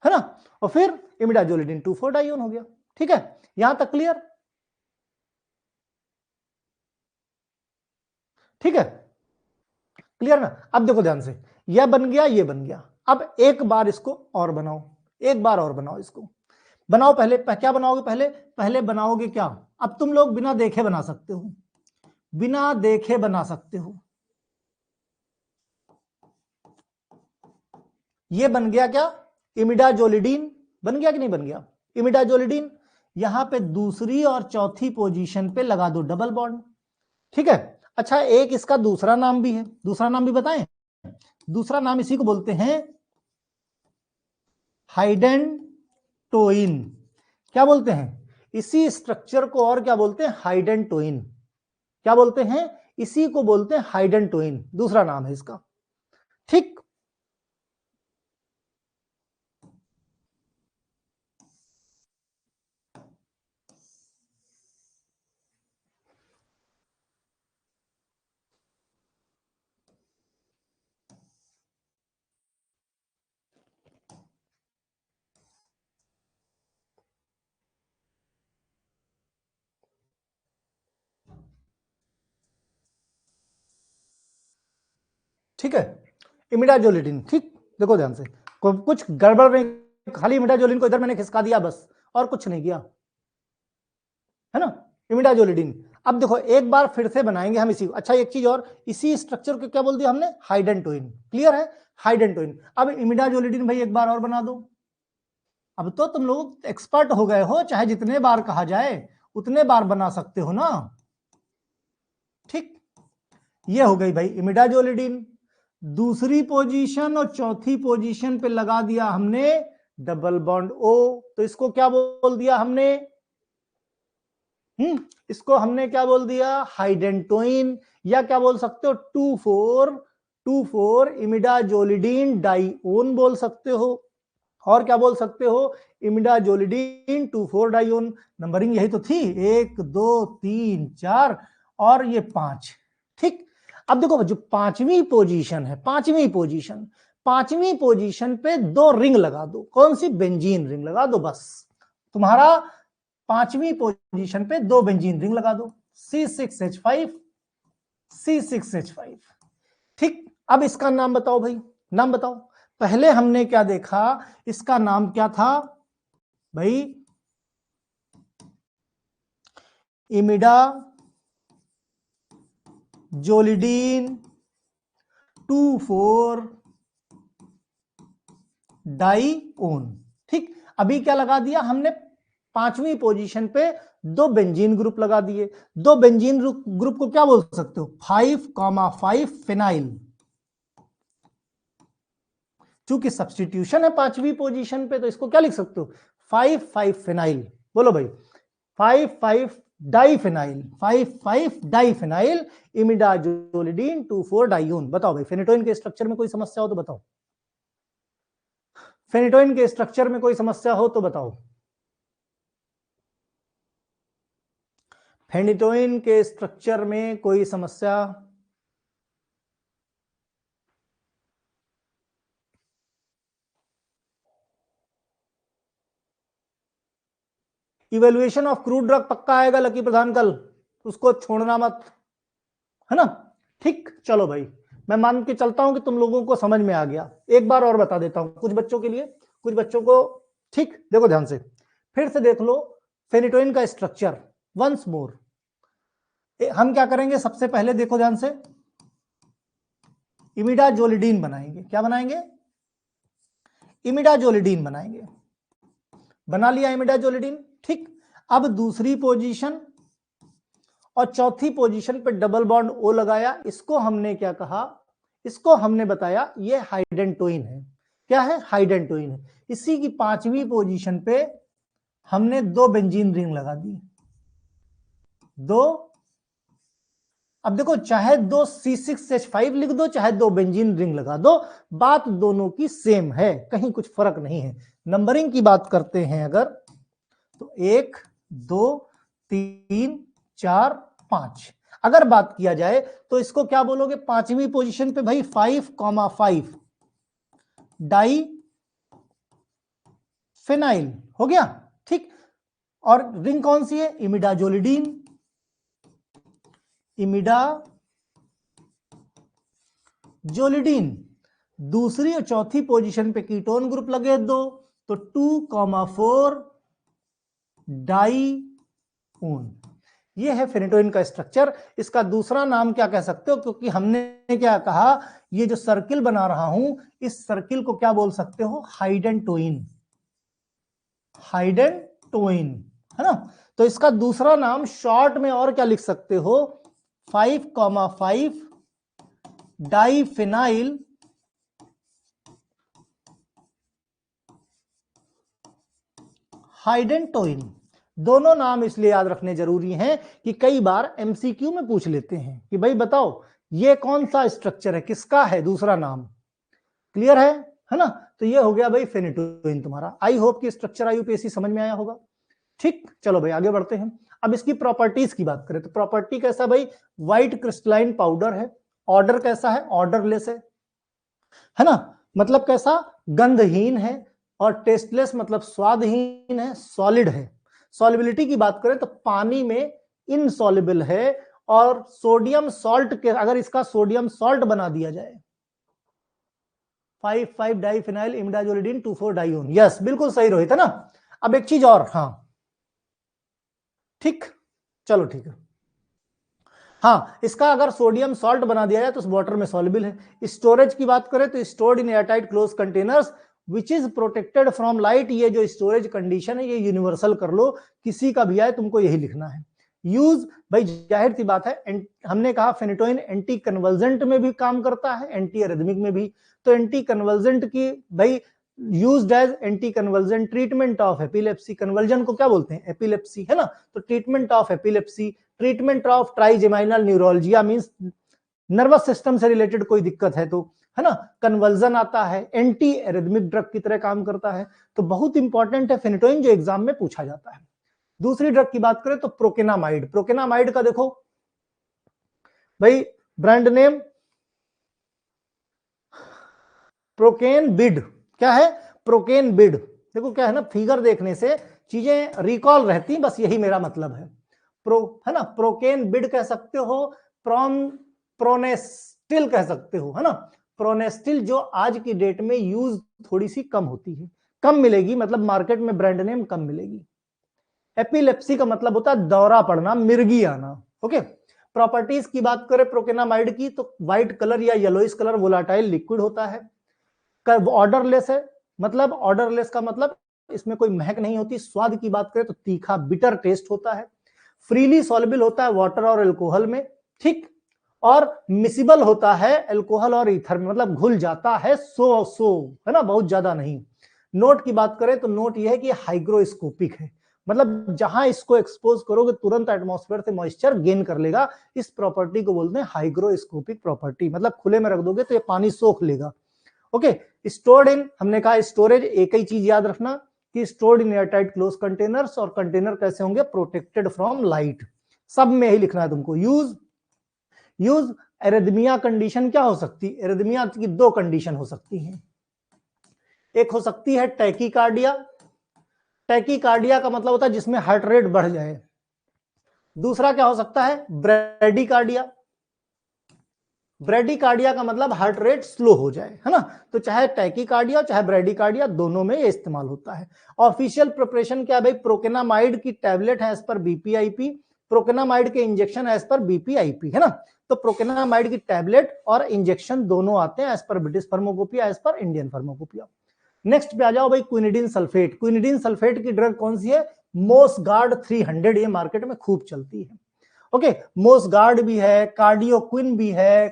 ना। और फिर इमिडाजोलिडीन 2,4 डाइओन हो गया। ठीक है, यहां तक क्लियर? ठीक है, क्लियर ना। अब देखो ध्यान से, यह बन गया, ये बन गया। अब एक बार इसको और बनाओ, एक बार और बनाओ इसको। बनाओ पहले, क्या बनाओगे? पहले पहले बनाओगे क्या? अब तुम लोग बिना देखे बना सकते हो, बिना देखे बना सकते हो। ये बन गया क्या? इमिडाजोलिडीन। बन गया कि नहीं बन गया? इमिडाजोलिडीन। यहां पे दूसरी और चौथी पोजीशन पे लगा दो डबल बॉन्ड। ठीक है, अच्छा एक इसका दूसरा नाम भी है, दूसरा नाम भी बताएं। दूसरा नाम इसी को बोलते हैं हाइडेंटोइन। क्या बोलते हैं? इसी स्ट्रक्चर को और क्या बोलते हैं? हाइडेंटोइन। क्या बोलते हैं? इसी को बोलते हैं हाइडेंटोइन, दूसरा नाम है इसका। ठीक, ठीक है, इमिडाजोलिडीन। ठीक, देखो ध्यान से, कुछ गड़बड़ नहीं, खाली इमिडाजोलिन को इधर मैंने खिसका दिया बस, और कुछ नहीं किया, है ना। इमिडाजोलिडीन। अब देखो एक बार फिर से बनाएंगे हम इसी। अच्छा एक चीज और, इसी स्ट्रक्चर को क्या बोल दिया हमने? हाइडेंटोइन। क्लियर है? हाइडेंटोइन। अब इमिडाजोलिडीन भाई एक बार और बना दो। अब तो तुम लोग एक्सपर्ट हो गए हो, चाहे जितने बार कहा जाए उतने बार बना सकते हो ना। ठीक, ये हो गई भाई इमिडाजोलिडीन। दूसरी पोजीशन और चौथी पोजीशन पे लगा दिया हमने डबल बॉन्ड O, तो इसको क्या बोल दिया हमने? इसको हमने क्या बोल दिया? हाइडेंटोइन, या क्या बोल सकते हो? 2,4 इमिडाजोलिडीन डाइओन बोल सकते हो, और क्या बोल सकते हो? इमिडाजोलिडीन 2,4 डाइओन। नंबरिंग यही तो थी, 1 2 3 4 और ये 5। ठीक, अब देखो जो पांचवी पोजीशन है, पांचवी पोजीशन पे 2 रिंग लगा दो। कौन सी? बेंजीन रिंग लगा दो बस। तुम्हारा पांचवी पोजीशन पे 2 बेंजीन रिंग लगा दो, C6H5 C6H5। ठीक, अब इसका नाम बताओ भाई, नाम बताओ। पहले हमने क्या देखा? इसका नाम क्या था भाई? इमिडाजोलिडीन 2,4 डाइओन। ठीक, अभी क्या लगा दिया हमने? पांचवी पोजीशन पे 2 बेंजीन ग्रुप लगा दिए। 2 बेंजीन ग्रुप को क्या बोल सकते हो? 5,5 फिनाइल। चूंकि सब्स्टिट्यूशन है पांचवी पोजीशन पे, तो इसको क्या लिख सकते हो? 5,5 फिनाइल। बोलो भाई, 5,5 डाइफिनाइल, 5,5 डाइफिनाइल इमिडाजोलिडीन 2,4 डाइओन। बताओ भाई, फेनेटोइन के स्ट्रक्चर में कोई समस्या हो तो बताओ। फेनिटोइन के स्ट्रक्चर में कोई समस्या हो तो बताओ। फेनिटोइन के स्ट्रक्चर में कोई समस्या? इवेल्युएशन ऑफ क्रूड ड्रग पक्का आएगा लकी प्रधान कल, उसको छोड़ना मत, है ना। ठीक, चलो भाई, मैं मान के चलता हूं कि तुम लोगों को समझ में आ गया। एक बार और बता देता हूं कुछ बच्चों के लिए, कुछ बच्चों को। ठीक, देखो ध्यान से, फिर से देख लो फेनिटोइन का स्ट्रक्चर वंस मोर। हम क्या करेंगे, सबसे पहले देखो ध्यान से, इमिडाजोलिडीन बनाएंगे। क्या बनाएंगे? इमिडाजोलिडीन बनाएंगे। बना लिया इमिडाजोलिडीन। ठीक, अब दूसरी पोजीशन और चौथी पोजीशन पे डबल बॉन्ड ओ लगाया। इसको हमने क्या कहा? इसको हमने बताया ये हाइडेंटोइन है। क्या है? हाइडेंटोइन है। इसी की पांचवी पोजीशन पे हमने दो बेंजीन रिंग लगा दी, दो। अब देखो, चाहे दो C6H5 लिख दो, चाहे दो बेंजीन रिंग लगा दो, बात दोनों की सेम है, कहीं कुछ फर्क नहीं है। नंबरिंग की बात करते हैं अगर, तो 1 2 3 4 5। अगर बात किया जाए तो इसको क्या बोलोगे? पांचवी पोजीशन पे भाई 5,5 डाई फिनाइल हो गया। ठीक, और रिंग कौन सी है? इमिडाजोलिडीन। इमिडाजोलिडीन। दूसरी और चौथी पोजीशन पे कीटोन ग्रुप लगे दो, तो 2,4 डाईऊन। ये है फेनिटोइन का स्ट्रक्चर। इसका दूसरा नाम क्या कह सकते हो? क्योंकि हमने क्या कहा, ये जो सर्किल बना रहा हूं, इस सर्किल को क्या बोल सकते हो? हाइडेंटोइन। हाइडेंटोइन, है ना। तो इसका दूसरा नाम शॉर्ट में और क्या लिख सकते हो? 5,5 डाईफिनाइल हाइडेंटोइन। दोनों नाम इसलिए याद रखने जरूरी हैं कि कई बार एमसीक्यू में पूछ लेते हैं कि भाई बताओ ये कौन सा स्ट्रक्चर है, किसका है दूसरा नाम। क्लियर है ना। तो ये हो गया भाई फेनिटोइन तुम्हारा। आई होप कि स्ट्रक्चर आईयूपीएसी समझ में आया होगा। ठीक, चलो भाई आगे बढ़ते हैं। अब इसकी प्रॉपर्टीज की बात करें तो प्रॉपर्टी कैसा भाई? व्हाइट क्रिस्टलाइन पाउडर है। ऑर्डर कैसा है? ऑर्डरलेस है ना। मतलब कैसा? गंधहीन है। और टेस्टलेस मतलब स्वादहीन है। सॉलिड है। सॉलिबिलिटी की बात करें तो पानी में इनसॉल्युबल है। और सोडियम सॉल्ट के, अगर इसका सोडियम सॉल्ट बना दिया जाए, 5,5 डाईफिनाइल इमिडाजोलिडीन 2,4 डाईओन। यस, बिल्कुल सही रोहित, है ना। अब एक चीज और, हाँ ठीक, चलो ठीक है। हाँ, इसका अगर सोडियम सॉल्ट बना दिया जाए तो उस वाटर में सॉल्युबल है। स्टोरेज की बात करें तो stored in airtight close containers which is protected from light. ये जो स्टोरेज कंडीशन है ये यूनिवर्सल कर लो, किसी का भी आए तुमको यही लिखना है। यूज भाई जाहिर सी बात है, हमने कहा फेनिटोइन एंटी कन्वर्जेंट में भी काम करता है, एंटी एरिथमिक में भी। तो एंटी कन्वर्जेंट की भाई used as anticonvulsant treatment of epilepsy. Convulsion को क्या बोलते हैं? एपिलेप्सी, है ना। तो treatment of epilepsy, treatment of trigeminal neuralgia means nervous system से रिलेटेड कोई दिक्कत है तो, है ना। कन्वर्जन आता है, एंटी एरिथमिक ड्रग की तरह काम करता है। तो बहुत इंपॉर्टेंट है फेनिटोइन, जो एग्जाम में पूछा जाता है। दूसरी ड्रग की बात करें तो प्रोकेनामाइड। प्रोकेनामाइड का देखो भाई ब्रांड नेम प्रोकेन बिड। क्या है? Procaine bid. देखो क्या है ना, फिगर देखने से चीजें रिकॉल रहती, बस यही मेरा मतलब है। प्रो, है ना, प्रोकेन बिड कह सकते हो, प्रोनेस्टिल कह सकते हो, है ना। प्रोनेस्टिल जो आज की डेट में यूज थोड़ी सी कम होती है, कम मिलेगी, मतलब मार्केट में ब्रांड नेम कम मिलेगी। एपिलेप्सी का मतलब होता है दौरा पड़ना, मिर्गी आना। ओके, प्रॉपर्टीज की बात करें प्रोकेनामाइड की तो व्हाइट कलर या येलोइश कलर वोलाटाइल लिक्विड होता है। ऑर्डरलेस है, मतलब ऑर्डरलेस का मतलब इसमें कोई महक नहीं होती। स्वाद की बात करें तो तीखा बिटर टेस्ट होता है। फ्रीली सॉल्युबल होता है वाटर और अल्कोहल में, ठीक। और मिसिबल होता है अल्कोहल और ईथर में, मतलब घुल जाता है, है ना, बहुत ज्यादा नहीं। नोट की बात करें तो नोट यह है कि हाइग्रोस्कोपिक है, मतलब जहां इसको एक्सपोज करोगे तुरंत एटमॉस्फेयर से मॉइस्चर गेन कर लेगा। इस प्रॉपर्टी को बोलते हैं हाइग्रोस्कोपिक प्रॉपर्टी, मतलब खुले में रख दोगे तो ये पानी सोख लेगा। ओके, स्टोर्ड इन, हमने कहा स्टोरेज एक ही चीज याद रखना कि stored in airtight close containers, और कंटेनर कैसे होंगे, प्रोटेक्टेड फ्रॉम लाइट, सब में ही लिखना है तुमको। यूज एरिथमिया कंडीशन क्या हो सकती है, एरिथमिया की दो कंडीशन हो सकती हैं, एक हो सकती है टैकीकार्डिया, टैकीकार्डिया का मतलब होता है जिसमें हार्ट रेट बढ़ जाए, दूसरा क्या हो सकता है, ब्रेडिकार्डिया, ब्रेडिकार्डिया का मतलब हार्ट रेट स्लो हो जाए, है ना। तो चाहे टैकीकार्डिया चाहे ब्रेडिकार्डिया दोनों में ये इस्तेमाल होता है। ऑफिशियल प्रिपरेशन क्या है भाई, प्रोकेनामाइड की टैबलेट है एज पर बीपीआईपी, प्रोकेनामाइड के इंजेक्शन एज पर बीपीआईपी, है ना। तो प्रोकेनामाइड की टैबलेट और इंजेक्शन दोनों आते हैं as per British pharmacopoeia, as per Indian pharmacopoeia. Next पे आ जाओ भाई, क्विनिडीन सल्फेट। क्विनिडीन सल्फेट की ड्रग कौन सी है, मोसगार्ड 300, ये मार्केट में खूब चलती है। ओके, मोसगार्ड भी है, कार्डियोक्विन भी है,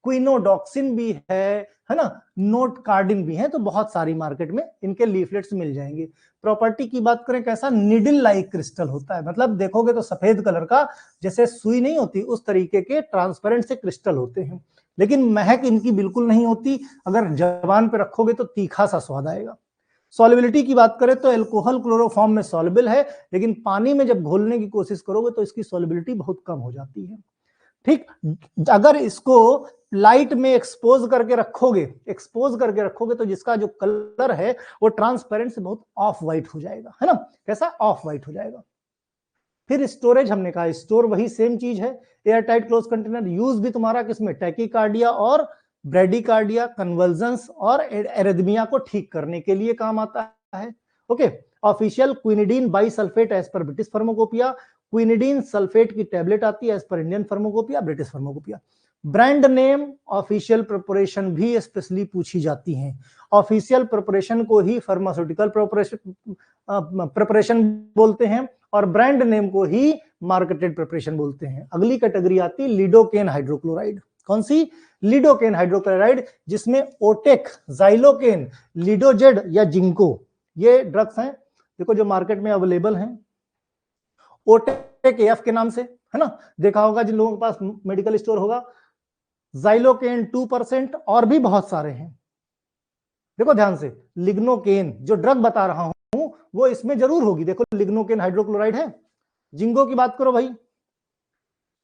क्विनोडॉक्सिन भी है ना, नोटकार्डिन भी है, तो बहुत सारी मार्केट में इनके लीफलेट्स मिल जाएंगे। प्रॉपर्टी की बात करें, कैसा, निडल लाइक क्रिस्टल होता है, मतलब देखोगे तो सफेद कलर का, जैसे सुई नहीं होती उस तरीके के ट्रांसपेरेंट से क्रिस्टल होते हैं, लेकिन महक इनकी बिल्कुल नहीं होती, अगर जबान पे रखोगे तो तीखा सा स्वाद आएगा। सॉल्युबिलिटी की बात करें तो अल्कोहल क्लोरोफॉर्म में सॉल्युबल है, लेकिन पानी में जब घोलने की कोशिश करोगे तो इसकी सॉल्युबिलिटी बहुत कम हो जाती है। ठीक, अगर इसको लाइट में एक्सपोज करके रखोगे तो जिसका जो कलर है वो ट्रांसपेरेंट से बहुत ऑफ वाइट हो जाएगा, है ना, कैसा, ऑफ वाइट हो जाएगा। फिर स्टोरेज, हमने कहा स्टोर वही सेम चीज है, air tight close container. Use भी तुम्हारा किसमें, टैकीकार्डिया और ब्रेडिकार्डिया, कन्वर्जन्स और एरिथमिया को ठीक करने के लिए काम आता है। Okay, official quinidine bisulphate as per British pharmacopoeia, quinidine sulphate की टैबलेट आती है as per Indian pharmacopoeia, British pharmacopoeia. Brand name, official preparation भी स्पेशली पूछी जाती हैं। ऑफिशियल प्रिपरेशन को ही फार्मास्यूटिकल प्रिपरेशन बोलते हैं और ब्रांड नेम को ही मार्केटेड प्रिपरेशन बोलते हैं। अगली कैटेगरी आती है लिडोकेन हाइड्रोक्लोराइड। कौन सी, लिडोकेन हाइड्रोक्लोराइड, जिसमें ओटेक, जाइलोकेन, लिडोजेड या जिंको, ये ड्रग्स हैं देखो जो मार्केट में अवेलेबल हैं। ओटेक एफ के नाम से, है ना, देखा होगा जिन लोगों के पास मेडिकल स्टोर होगा। जाइलोकेन 2% और भी बहुत सारे हैं। देखो ध्यान से, लिग्नोकेन जो ड्रग बता रहा हूं वो इसमें जरूर होगी, देखो लिग्नोकेन हाइड्रोक्लोराइड है। जिंगो की बात करो भाई,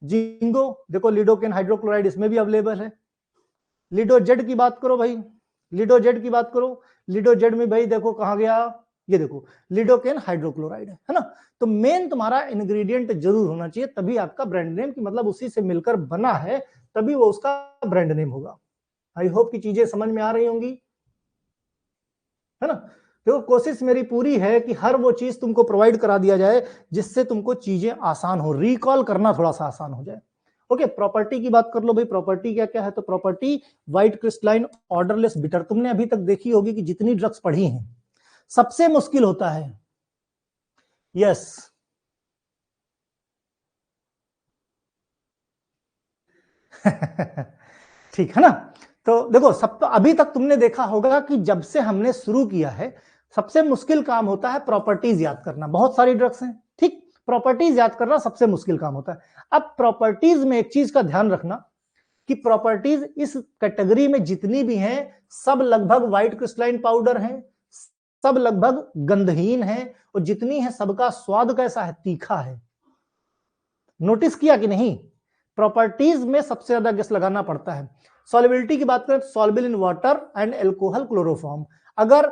जिंगो देखो लिडोकेन हाइड्रोक्लोराइड इसमें भी अवेलेबल है। लिडोजेड की बात करो भाई, लिडोजेड की बात करो, लिडोजेड में भाई देखो कहां गया, ये देखो लिडोकेन हाइड्रोक्लोराइड है ना। तो मेन तुम्हारा इंग्रेडिएंट जरूर होना चाहिए, तभी आपका ब्रांड नेम की मतलब उसी से मिलकर बना है, तभी वो उसका ब्रांड नेम होगा। आई होप की चीजें समझ में आ रही होंगी, है ना। तो कोशिश मेरी पूरी है कि हर वो चीज तुमको प्रोवाइड करा दिया जाए जिससे तुमको चीजें आसान हो, रिकॉल करना थोड़ा सा आसान हो जाए। ओके, प्रॉपर्टी की बात कर लो भाई, प्रॉपर्टी क्या क्या है, तो property white crystalline odourless bitter. तुमने अभी तक देखी होगी कि जितनी ड्रग्स पढ़ी हैं सबसे मुश्किल होता है, यस ठीक है ना। तो देखो, सब तो अभी तक तुमने देखा होगा कि जब से हमने शुरू किया है सबसे मुश्किल काम होता है प्रॉपर्टीज याद करना। बहुत सारी ड्रग्स हैं, ठीक, प्रॉपर्टीज याद करना सबसे मुश्किल काम होता है। अब प्रॉपर्टीज में एक चीज का ध्यान रखना कि प्रॉपर्टीज इस कैटेगरी में जितनी भी हैं सब लगभग व्हाइट क्रिस्टलाइन पाउडर हैं, सब लगभग गंधहीन हैं, और जितनी है सबका स्वाद कैसा है, तीखा है। नोटिस किया कि नहीं, प्रॉपर्टीज में सबसे ज्यादा गेस लगाना पड़ता है। सॉल्युबिलिटी की बात करें तो soluble in water and alcohol chloroform. अगर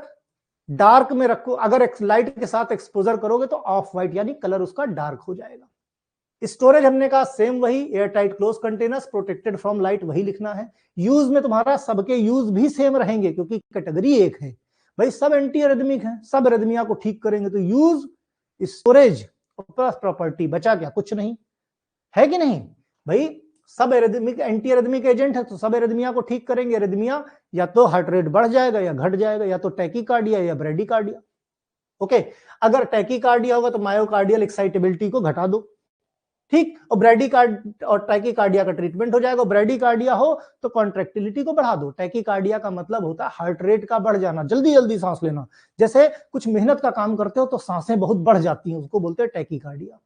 डार्क में रखो, अगर लाइट के साथ एक्सपोजर करोगे तो ऑफ व्हाइट यानी कलर उसका डार्क हो जाएगा। स्टोरेज हमने कहा सेम वही, air tight close containers, protected from light, वही लिखना है। यूज में तुम्हारा सबके यूज भी सेम रहेंगे क्योंकि कैटेगरी एक है भाई, सब एंटी एरिथमिक है, सब एरिथमिया को ठीक करेंगे। तो यूज, स्टोरेज प्लस प्रॉपर्टी, बचा क्या, कुछ नहीं है कि नहीं भाई। सब एरिथमिक एंटी एरिथमिक एजेंट है तो सब एरिथमिया को ठीक करेंगे। एरिथमिया या तो हार्ट रेट बढ़ जाएगा या घट जाएगा, या तो टैकीकार्डिया या ब्रेडिकार्डिया। ओके, अगर टैकीकार्डिया होगा तो मायोकार्डियल एक्साइटेबिलिटी को घटा दो, ठीक, और ब्रेडिकार्ड और टैकीकार्डिया का ट्रीटमेंट हो जाएगा। ब्रेडिकार्डिया हो तो कॉन्ट्रैक्टिलिटी को बढ़ा दो। टैकीकार्डिया का मतलब होता है हार्ट रेट का बढ़ जाना, जल्दी जल्दी सांस लेना, जैसे कुछ मेहनत का काम करते हो तो सांसें बहुत बढ़ जाती हैं, उसको बोलते हैं टैकीकार्डिया।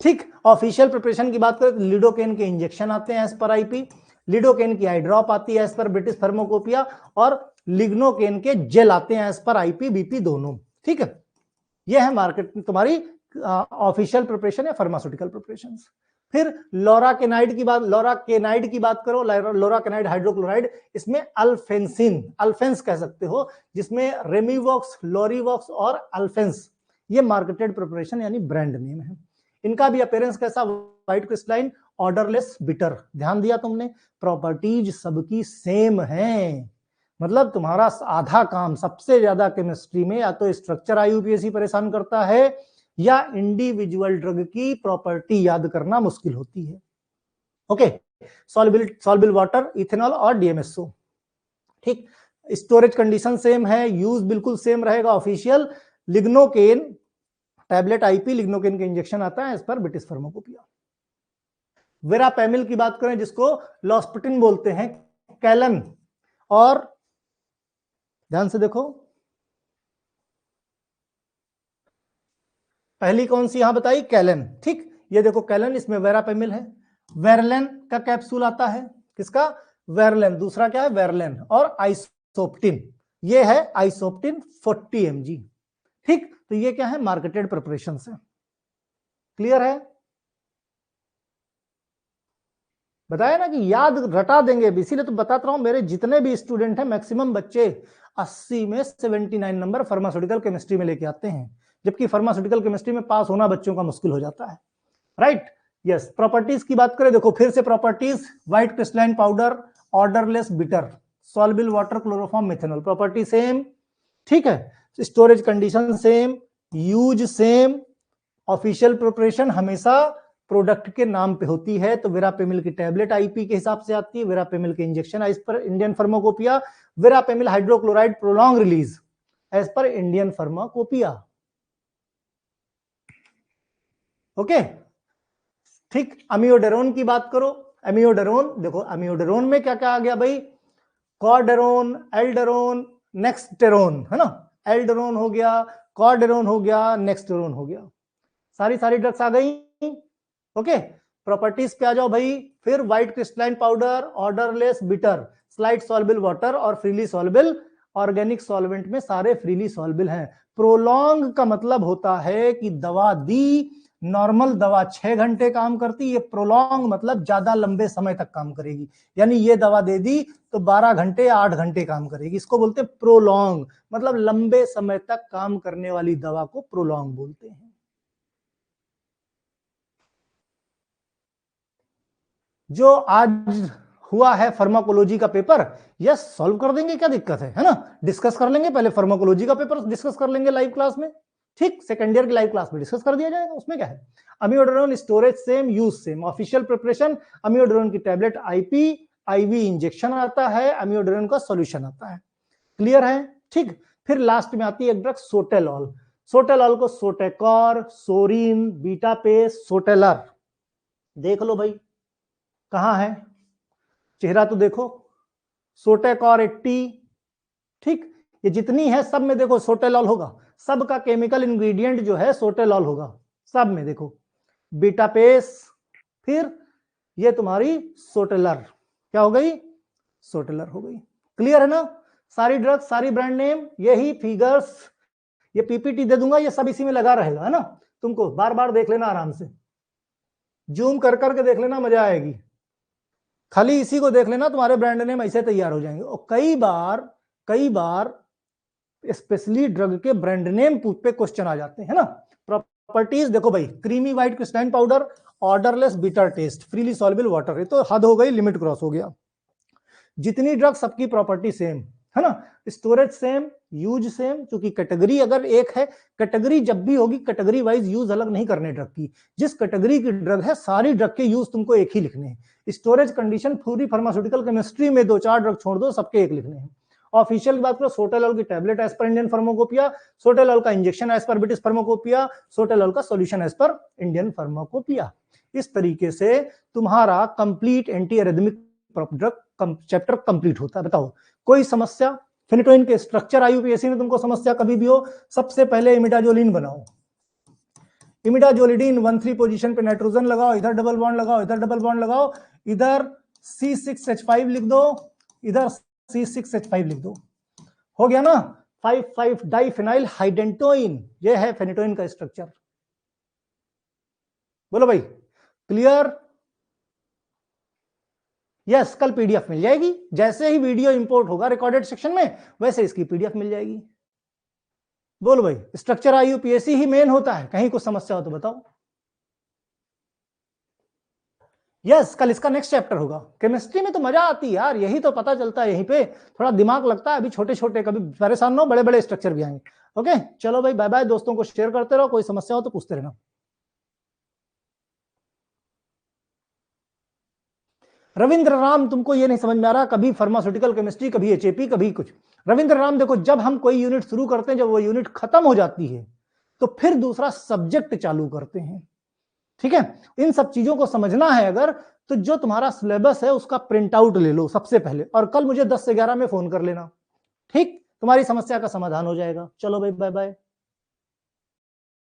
ठीक, ऑफिशियल प्रिपरेशन की बात करें तो लिडोकेन के इंजेक्शन आते हैं एज पर आईपी, लिडोकेन की आई ड्रॉप आती है एज पर ब्रिटिश फार्माकोपिया, और लिग्नोकेन के जेल आते हैं एज पर आईपी बीपी दोनों। ठीक है, ये है मार्केट तुम्हारी ऑफिशियल प्रिपरेशन या फार्मास्यूटिकल प्रिपरेशन। फिर लोराकेनाइड की बात करो, लोराकेनाइड हाइड्रोक्लोराइड, इसमें अल्फेंसिन, अल्फेंस कह सकते हो, जिसमें रेमिवॉक्स, लोरीवॉक्स और अल्फेंस, ये मार्केटेड प्रिपरेशन यानी ब्रांड नेम है। इनका भी अपीयरेंस कैसा, व्हाइट क्रिस्टलाइन, ऑर्डरलेस, बिटर। ध्यान दिया तुमने, प्रॉपर्टीज सबकी सेम है, मतलब तुम्हारा आधा काम सबसे ज्यादा केमिस्ट्री में या तो स्ट्रक्चर आईयूपीएससी परेशान करता है या इंडिविजुअल ड्रग की प्रॉपर्टी याद करना मुश्किल होती है। ओके, सॉल्युबल वाटर, इथेनॉल और डीएमएसओ। ठीक, स्टोरेज कंडीशन सेम है, यूज बिल्कुल सेम रहेगा। Official lignocaine tablet IP, lignocaine के इंजेक्शन आता है एज पर ब्रिटिश फार्माकोपिया। वेरापेमिल की बात करें जिसको लॉस्पुटिन बोलते हैं, कैलन, और ध्यान से देखो पहली कौन सी यहां बताई, कैलन। ठीक, ये देखो कैलन, इसमें वेरापेमिल है। वेरलेन का कैप्सूल आता है, किसका, वेरलेन। दूसरा क्या है, वेरलेन, और आइसोप्टिन, ये है आइसोप्टिन 40 mg। ठीक, तो ये क्या है, मार्केटेड प्रिपरेशन से। क्लियर है, बताया ना कि याद रटा देंगे, इसीलिए तो बताता रहा हूं, मेरे जितने भी स्टूडेंट हैं मैक्सिमम बच्चे 80 में 79 नंबर फार्मास्यूटिकल केमिस्ट्री में लेके आते हैं, जबकि फार्मास्यूटिकल केमिस्ट्री में पास होना बच्चों का मुश्किल हो जाता है। Right, yes. प्रॉपर्टीज की बात करें, देखो फिर से properties, white crystalline powder, odourless, bitter, soluble water, chloroform, methanol, property same. ठीक है, storage condition same, use same, official preparation हमेशा प्रोडक्ट के नाम पे होती है। तो वेरापेमिल की टैबलेट आईपी के हिसाब से आती है, वेरापेमिल के injection as per Indian pharmacopoeia, verapamil hydrochloride prolong release as per Indian pharmacopoeia. Okay, ठीक, अमियोडेरोन की बात करो, अमियोडेरोन, देखो अमियोडेरोन में क्या क्या आ गया भाई, कॉर्डेरोन, एल्डेरोन, नेक्सटेरोन, है ना, एल्डेरोन हो गया, कॉर्डेरोन हो गया, नेक्सटेरोन हो गया, सारी ड्रग्स आ गई। ओके, प्रॉपर्टीज पे आ जाओ भाई। फिर white crystalline powder, odourless, bitter, slide soluble water और फ्रीली सॉल्युबल, ऑर्गेनिक सॉल्वेंट में सारे फ्रीली सॉल्युबल हैं। प्रोलॉन्ग का मतलब होता है कि दवा दी, नॉर्मल दवा 6 घंटे काम करती, ये प्रोलॉन्ग मतलब ज्यादा लंबे समय तक काम करेगी, यानी ये दवा दे दी तो 12 घंटे या 8 घंटे काम करेगी, इसको बोलते हैं प्रोलॉन्ग, मतलब लंबे समय तक काम करने वाली दवा को प्रोलॉन्ग बोलते हैं। जो आज हुआ है फार्माकोलॉजी का पेपर, यस सॉल्व कर देंगे, क्या दिक्कत है ना, डिस्कस कर लेंगे, पहले फार्माकोलॉजी का पेपर डिस्कस कर लेंगे लाइव क्लास में। ठीक, सेकेंड ईयर की लाइव क्लास में डिस्कस कर दिया जाएगा, उसमें क्या है। Amiodarone storage same, use same, official preparation, amiodarone की टैबलेट आईपी, आईवी इंजेक्शन आता है, अमियोडेरोन का सॉल्यूशन आता है। क्लियर है, ठीक। फिर लास्ट में आती है एक ड्रग सोटेलॉल, सोटेलॉल को सोटेकॉर, सोरिन, बीटापेस, सोटेलर। देख लो भाई कहां है, चेहरा तो देखो, सोटेकॉर 80। ठीक, ये जितनी है सब में देखो सोटेलॉल होगा, सब का केमिकल इंग्रेडिएंट जो है सोटेलॉल होगा, सब में देखो, बीटापेस, फिर ये तुम्हारी सोटेलर, क्या हो गई, सोटेलर हो गई। क्लियर है ना, सारी ड्रग, सारी ब्रांड नेम, यही फिगर्स, ये पीपीटी दे दूंगा, ये सब इसी में लगा रहेगा, है ना, तुमको बार बार देख लेना, आराम से जूम कर करके देख लेना, मजा आएगी। खाली इसी को देख लेना, तुम्हारे ब्रांड नेम ऐसे तैयार हो जाएंगे। और कई बार स्पेशली ड्रग के ब्रांड नेम पे क्वेश्चन आ जाते हैं ना। प्रॉपर्टीज देखो भाई, creamy white crystalline powder, odourless, bitter taste, freely soluble water, ये तो हद हो गई, लिमिट क्रॉस हो गया। जितनी ड्रग सबकी प्रॉपर्टी सेम है ना, स्टोरेज सेम, यूज सेम, क्योंकि कैटेगरी अगर एक है, कैटेगरी जब भी होगी कैटेगरी वाइज यूज अलग नहीं करने ड्रग की, जिस कैटेगरी की ड्रग है सारी ड्रग के यूज तुमको एक ही लिखने हैं। स्टोरेज कंडीशन पूरी फार्मास्यूटिकल केमिस्ट्री में 2-4 ड्रग छोड़ दो, सबके एक लिखने हैं। ऑफिशियल की बात करो, सोटेलॉल की tablet as per Indian pharmacopoeia, sotalol का injection as per British pharmacopoeia, sotalol का solution as per Indian pharmacopoeia. इस तरीके से तुम्हारा complete anti arrhythmic drug chapter complete होता है। बताओ कोई समस्या, फेनिटोइन के स्ट्रक्चर आईयूपीएससी में तुमको समस्या कभी भी हो, सबसे पहले इमिडाजोलिन बनाओ, इमिडाजोलिडीन 1,3 पोजीशन पे नाइट्रोजन लगाओ, इधर डबल बॉन्ड लगाओ, इधर डबल बॉन्ड लगाओ, इधर C6H5 लिख दो, इधर C6H5 लिख दो, हो गया ना। 5,5 डाइफिनाइल हाइडेंटोइन, ये है फेनिटोइन का स्ट्रक्चर। बोलो भाई, क्लियर? यस, कल पीडीएफ मिल जाएगी, जैसे ही वीडियो इंपोर्ट होगा रिकॉर्डेड सेक्शन में वैसे इसकी पीडीएफ मिल जाएगी। बोलो भाई, स्ट्रक्चर आईयूपीएसी ही मेन होता है, कहीं कुछ समस्या हो तो बताओ। यस, कल इसका नेक्स्ट चैप्टर होगा। केमिस्ट्री में तो मजा आती है यार, यही तो पता चलता है, यहीं पे थोड़ा दिमाग लगता है। अभी छोटे छोटे, कभी परेशान हो, बड़े बड़े स्ट्रक्चर भी आएंगे। ओके, चलो भाई, बाय बाय। दोस्तों को शेयर करते रहो, कोई समस्या हो तो पूछते रहना। रविंद्र राम, तुमको ये नहीं समझ में आ रहा, कभी फार्मास्यूटिकल केमिस्ट्री, कभी एचएपी, कभी कुछ। रविंद्र राम देखो, जब हम कोई यूनिट शुरू करते हैं, जब वो यूनिट खत्म हो जाती है तो फिर दूसरा सब्जेक्ट चालू करते हैं। ठीक है, इन सब चीजों को समझना है अगर, तो जो तुम्हारा सिलेबस है उसका प्रिंट आउट ले लो सबसे पहले, और कल मुझे 10 से 11 में फोन कर लेना। ठीक, तुम्हारी समस्या का समाधान हो जाएगा। चलो भाई, बाय बाय।